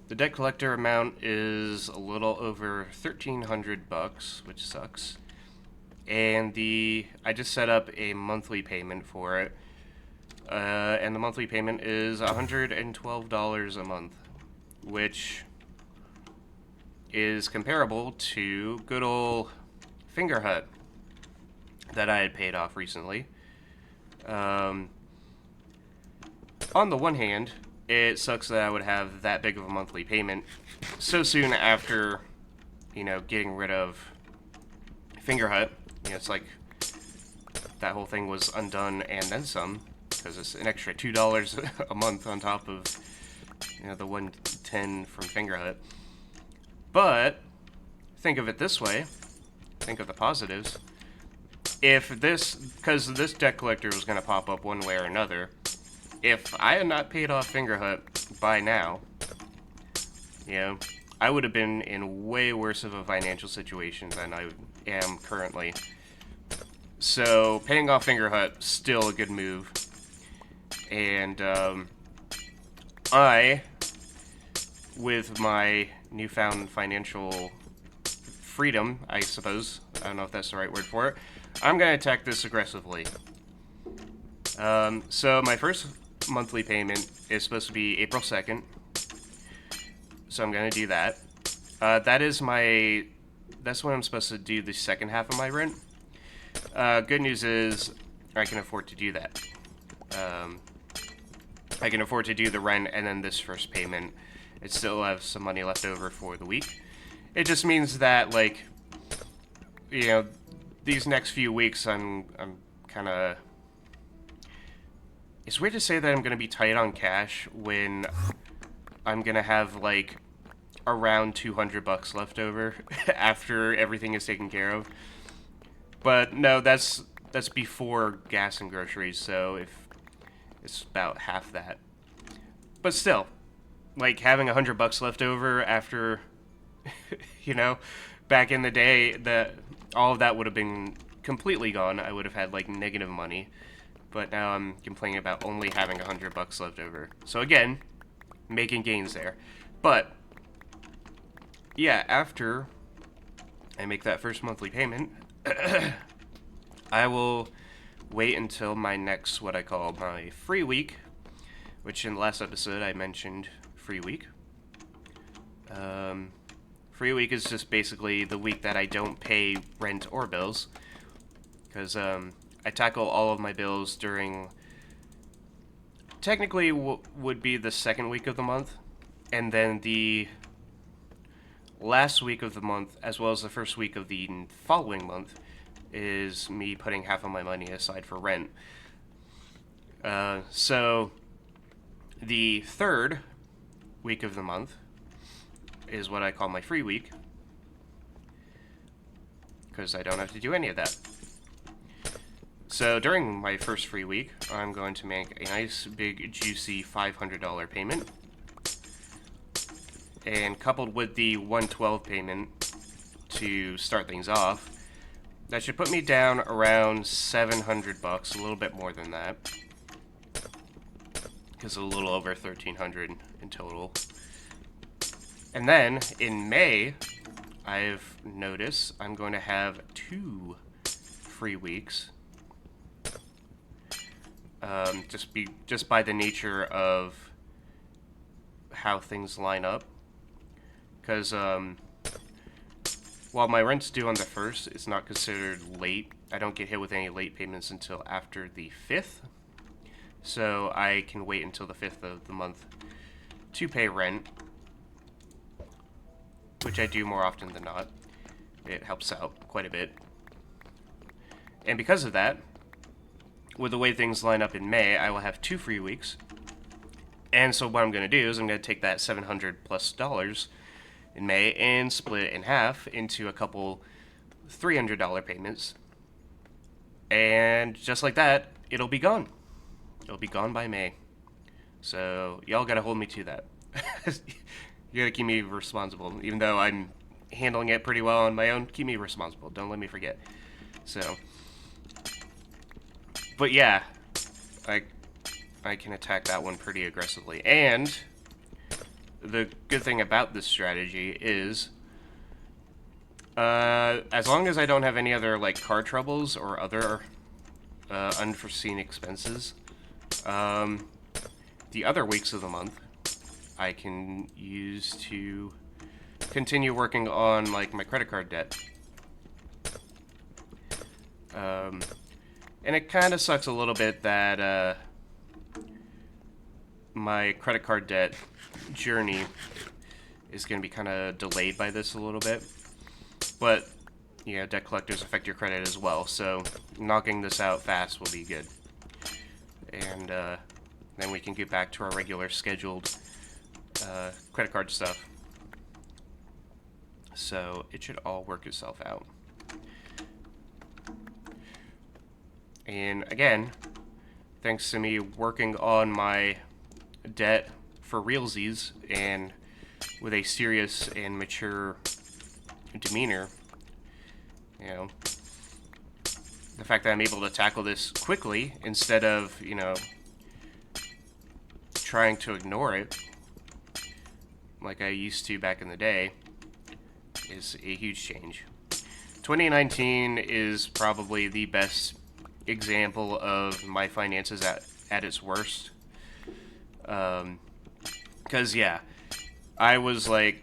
the debt collector amount is a little over $1,300, which sucks. And I just set up a monthly payment for it. And the monthly payment is $112 a month, which is comparable to good old Fingerhut that I had paid off recently. On the one hand, it sucks that I would have that big of a monthly payment so soon after, getting rid of Fingerhut. It's like that whole thing was undone and then some, because it's an extra $2 a month on top of, the $110 from Fingerhut. But think of it this way. Think of the positives. Because this debt collector was going to pop up one way or another, if I had not paid off Fingerhut by now, I would have been in way worse of a financial situation than I am currently. So paying off Fingerhut, still a good move. And I, with my newfound financial freedom, I suppose, I don't know if that's the right word for it, I'm going to attack this aggressively. So my first monthly payment is supposed to be April 2nd. So I'm going to do that. That's when I'm supposed to do the second half of my rent. Good news is I can afford to do that. I can afford to do the rent and then this first payment. It still have some money left over for the week. It just means that, these next few weeks I'm kind of... It's weird to say that I'm going to be tight on cash when I'm going to have, around $200 left over after everything is taken care of. But no, that's before gas and groceries, so if it's about half that. But still, having $100 left over after, back in the day, all of that would have been completely gone. I would have had negative money. But now I'm complaining about only having $100 left over. So again, making gains there. But yeah, after I make that first monthly payment, I will wait until my next, what I call my free week, which in the last episode I mentioned free week. Free week is just basically the week that I don't pay rent or bills, because I tackle all of my bills during, technically would be the second week of the month, and then the last week of the month, as well as the first week of the following month, is me putting half of my money aside for rent. So the third week of the month is what I call my free week, because I don't have to do any of that. So during my first free week, I'm going to make a nice big juicy $500 payment, and coupled with the $112 payment to start things off, that should put me down around $700, a little bit more than that, because a little over $1,300 in total. And then in May, I've noticed I'm going to have 2 free weeks. Just by the nature of how things line up, because while my rent's due on the 1st, it's not considered late. I don't get hit with any late payments until after the 5th, so I can wait until the 5th of the month to pay rent. which I do more often than not. It helps out quite a bit. And because of that, with the way things line up in May, I will have 2 free weeks. And so what I'm going to do is I'm going to take that $700+ in May and split it in half into a couple $300 payments. And just like that, it'll be gone. It'll be gone by May. So y'all got to hold me to that. You got to keep me responsible. Even though I'm handling it pretty well on my own, keep me responsible. Don't let me forget. So, but yeah, I can attack that one pretty aggressively. And the good thing about this strategy is, as long as I don't have any other like car troubles or other unforeseen expenses, the other weeks of the month I can use to continue working on like my credit card debt. And it kind of sucks a little bit that my credit card debt journey is going to be kind of delayed by this a little bit. But, you know, debt collectors affect your credit as well, so knocking this out fast will be good. And then we can get back to our regular scheduled credit card stuff. So it should all work itself out. And again, thanks to me working on my debt for realsies and with a serious and mature demeanor, you know, the fact that I'm able to tackle this quickly instead of, you know, trying to ignore it like I used to back in the day is a huge change. 2019 is probably the best example of my finances at its worst. Because, yeah, I was like,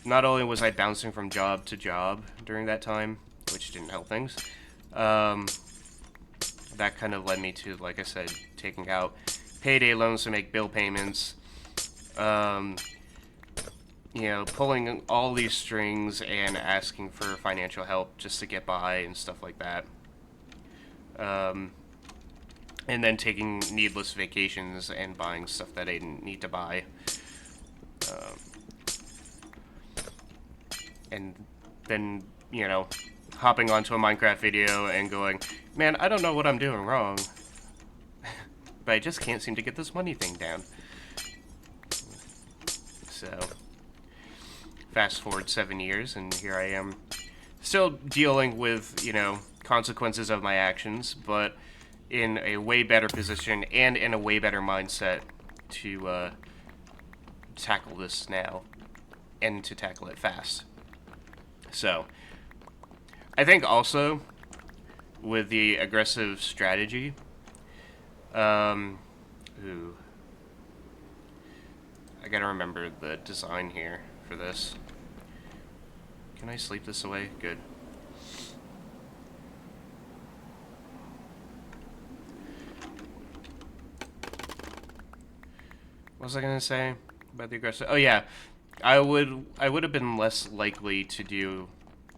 not only was I bouncing from job to job during that time, which didn't help things, that kind of led me to, like I said, taking out payday loans to make bill payments, you know, pulling all these strings and asking for financial help just to get by and stuff like that. And then taking needless vacations and buying stuff that I didn't need to buy. And then, you know, hopping onto a Minecraft video and going, man, I don't know what I'm doing wrong, but I just can't seem to get this money thing down. So, fast forward 7 years, and here I am, still dealing with, you know, consequences of my actions, but in a way better position and in a way better mindset to tackle this now, and to tackle it fast. So, I think also, with the aggressive strategy, I gotta remember the design here for this. Can I sleep this away? Good. What was I gonna say about the aggressive? Oh yeah, I would have been less likely to do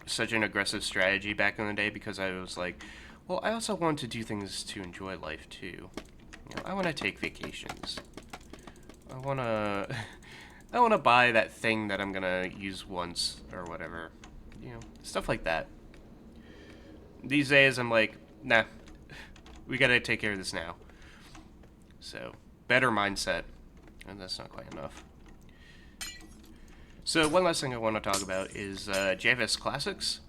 such an aggressive strategy back in the day because I was like, well, I also want to do things to enjoy life too. You know, I want to take vacations. I wanna buy that thing that I'm gonna use once or whatever. You know, stuff like that. These days I'm like, nah, we gotta take care of this now. So, better mindset. And that's not quite enough. So, one last thing I want to talk about is JFS Classics.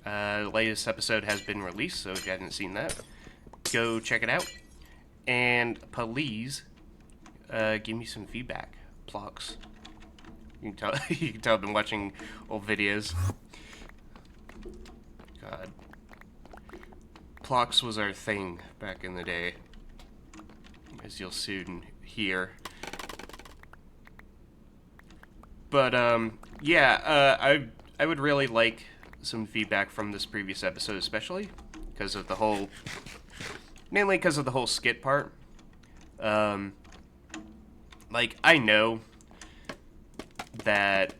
The latest episode has been released, so if you haven't seen that, go check it out. And please, give me some feedback. Plox. You can tell I've been watching old videos. God. Plox was our thing back in the day, as you'll soon hear. But, yeah, I would really like some feedback from this previous episode, especially because of the whole, mainly because of the whole skit part. Like, I know that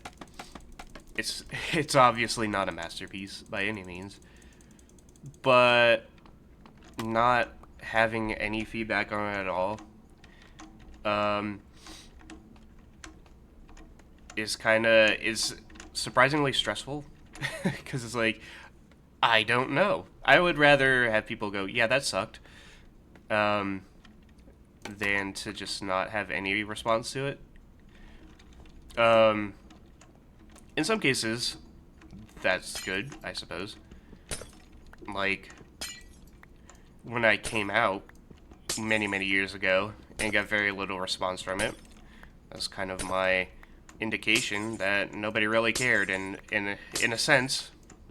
it's obviously not a masterpiece by any means, but not having any feedback on it at all is surprisingly stressful because it's like, I don't know. I would rather have people go, yeah, that sucked, than to just not have any response to it. In some cases, that's good, I suppose. Like, when I came out many, many years ago and got very little response from it, that's kind of my indication that nobody really cared, and in a sense,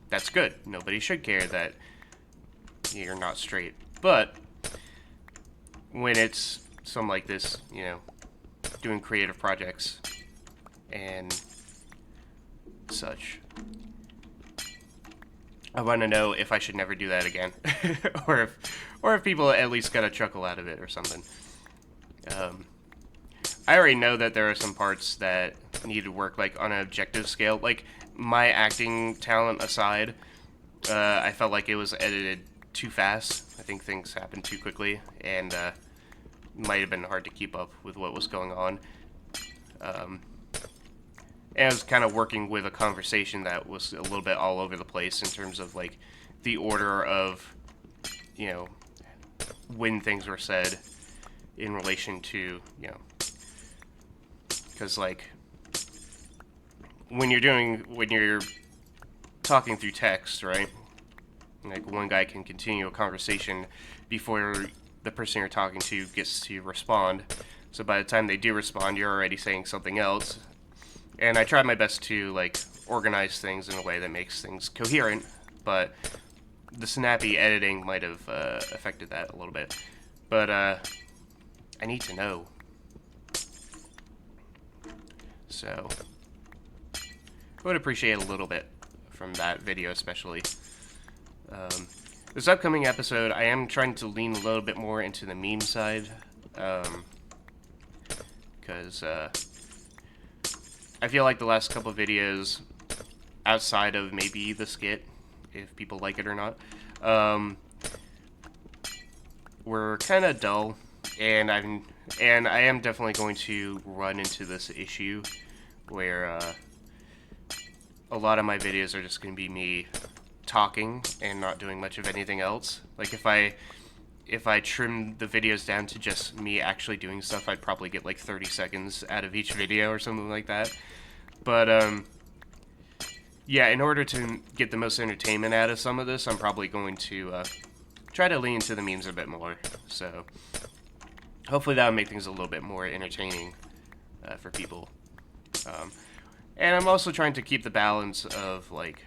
that's good. Nobody should care that you're not straight. But when it's something like this, you know, doing creative projects and such, I want to know if I should never do that again, or if people at least got a chuckle out of it or something. I already know that there are some parts that need to work, like, on an objective scale. Like, my acting talent aside, I felt like it was edited too fast. I think things happened too quickly, and might have been hard to keep up with what was going on. And I was kind of working with a conversation that was a little bit all over the place in terms of, like, the order of, you know, when things were said in relation to, you know, because, like, when you're talking through text, right? Like, one guy can continue a conversation before the person you're talking to gets to respond. So by the time they do respond, you're already saying something else. And I try my best to, like, organize things in a way that makes things coherent, but the snappy editing might have affected that a little bit. But I need to know. So I would appreciate a little bit from that video, especially. This upcoming episode, I am trying to lean a little bit more into the meme side, because I feel like the last couple of videos, outside of maybe the skit, if people like it or not, were kind of dull, and I am definitely going to run into this issue where a lot of my videos are just going to be me talking and not doing much of anything else. Like, if I trim the videos down to just me actually doing stuff, I'd probably get like 30 seconds out of each video or something like that. But yeah, in order to get the most entertainment out of some of this, I'm probably going to try to lean into the memes a bit more. So hopefully that'll make things a little bit more entertaining for people. And I'm also trying to keep the balance of, like,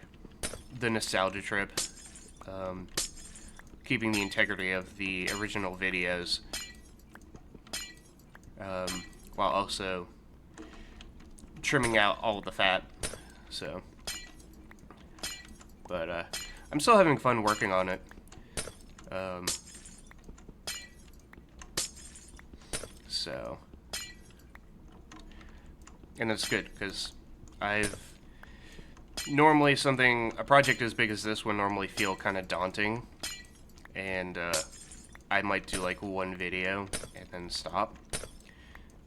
the nostalgia trip, keeping the integrity of the original videos, while also trimming out all of the fat. So, but I'm still having fun working on it. So, and that's good, because normally a project as big as this would normally feel kind of daunting, and I might do like one video and then stop,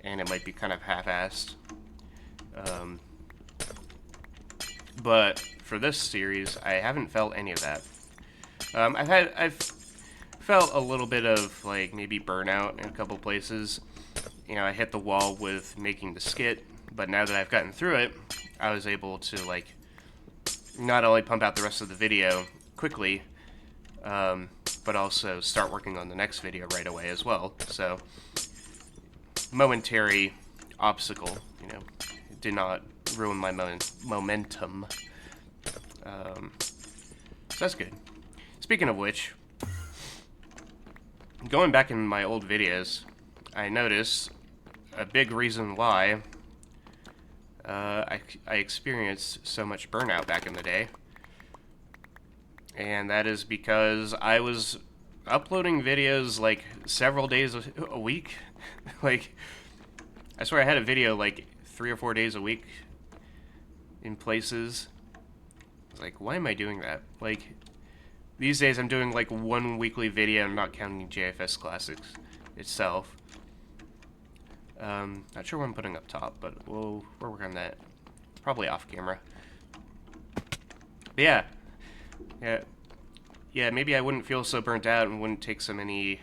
and it might be kind of half-assed. But for this series, I haven't felt any of that. I've felt a little bit of, like, maybe burnout in a couple places. You know, I hit the wall with making the skit, but now that I've gotten through it, I was able to, like, not only pump out the rest of the video quickly, but also start working on the next video right away as well. So, momentary obstacle, you know, did not ruin my momentum. So that's good. Speaking of which, going back in my old videos, I noticed a big reason why I experienced so much burnout back in the day, and that is because I was uploading videos like several days a week. Like, I swear I had a video like 3 or 4 days a week in places. It's like, why am I doing that? Like, these days I'm doing like one weekly video. I'm not counting JFS Classics itself. Not sure what I'm putting up top, but we'll work on that. Probably off camera. But yeah, maybe I wouldn't feel so burnt out and wouldn't take so many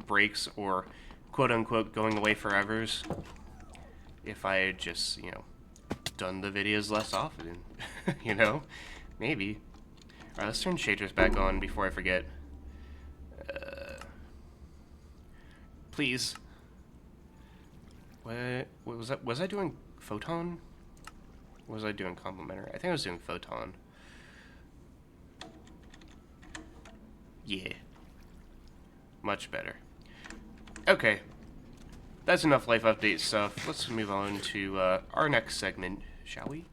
breaks or quote-unquote going away forevers if I had just, you know, done the videos less often. You know? Maybe. Alright, let's turn shaders back on before I forget. Please. What was that? Was I doing photon? Or was I doing complementary? I think I was doing photon. Yeah. Much better. Okay. That's enough life update stuff. Let's move on to our next segment, shall we?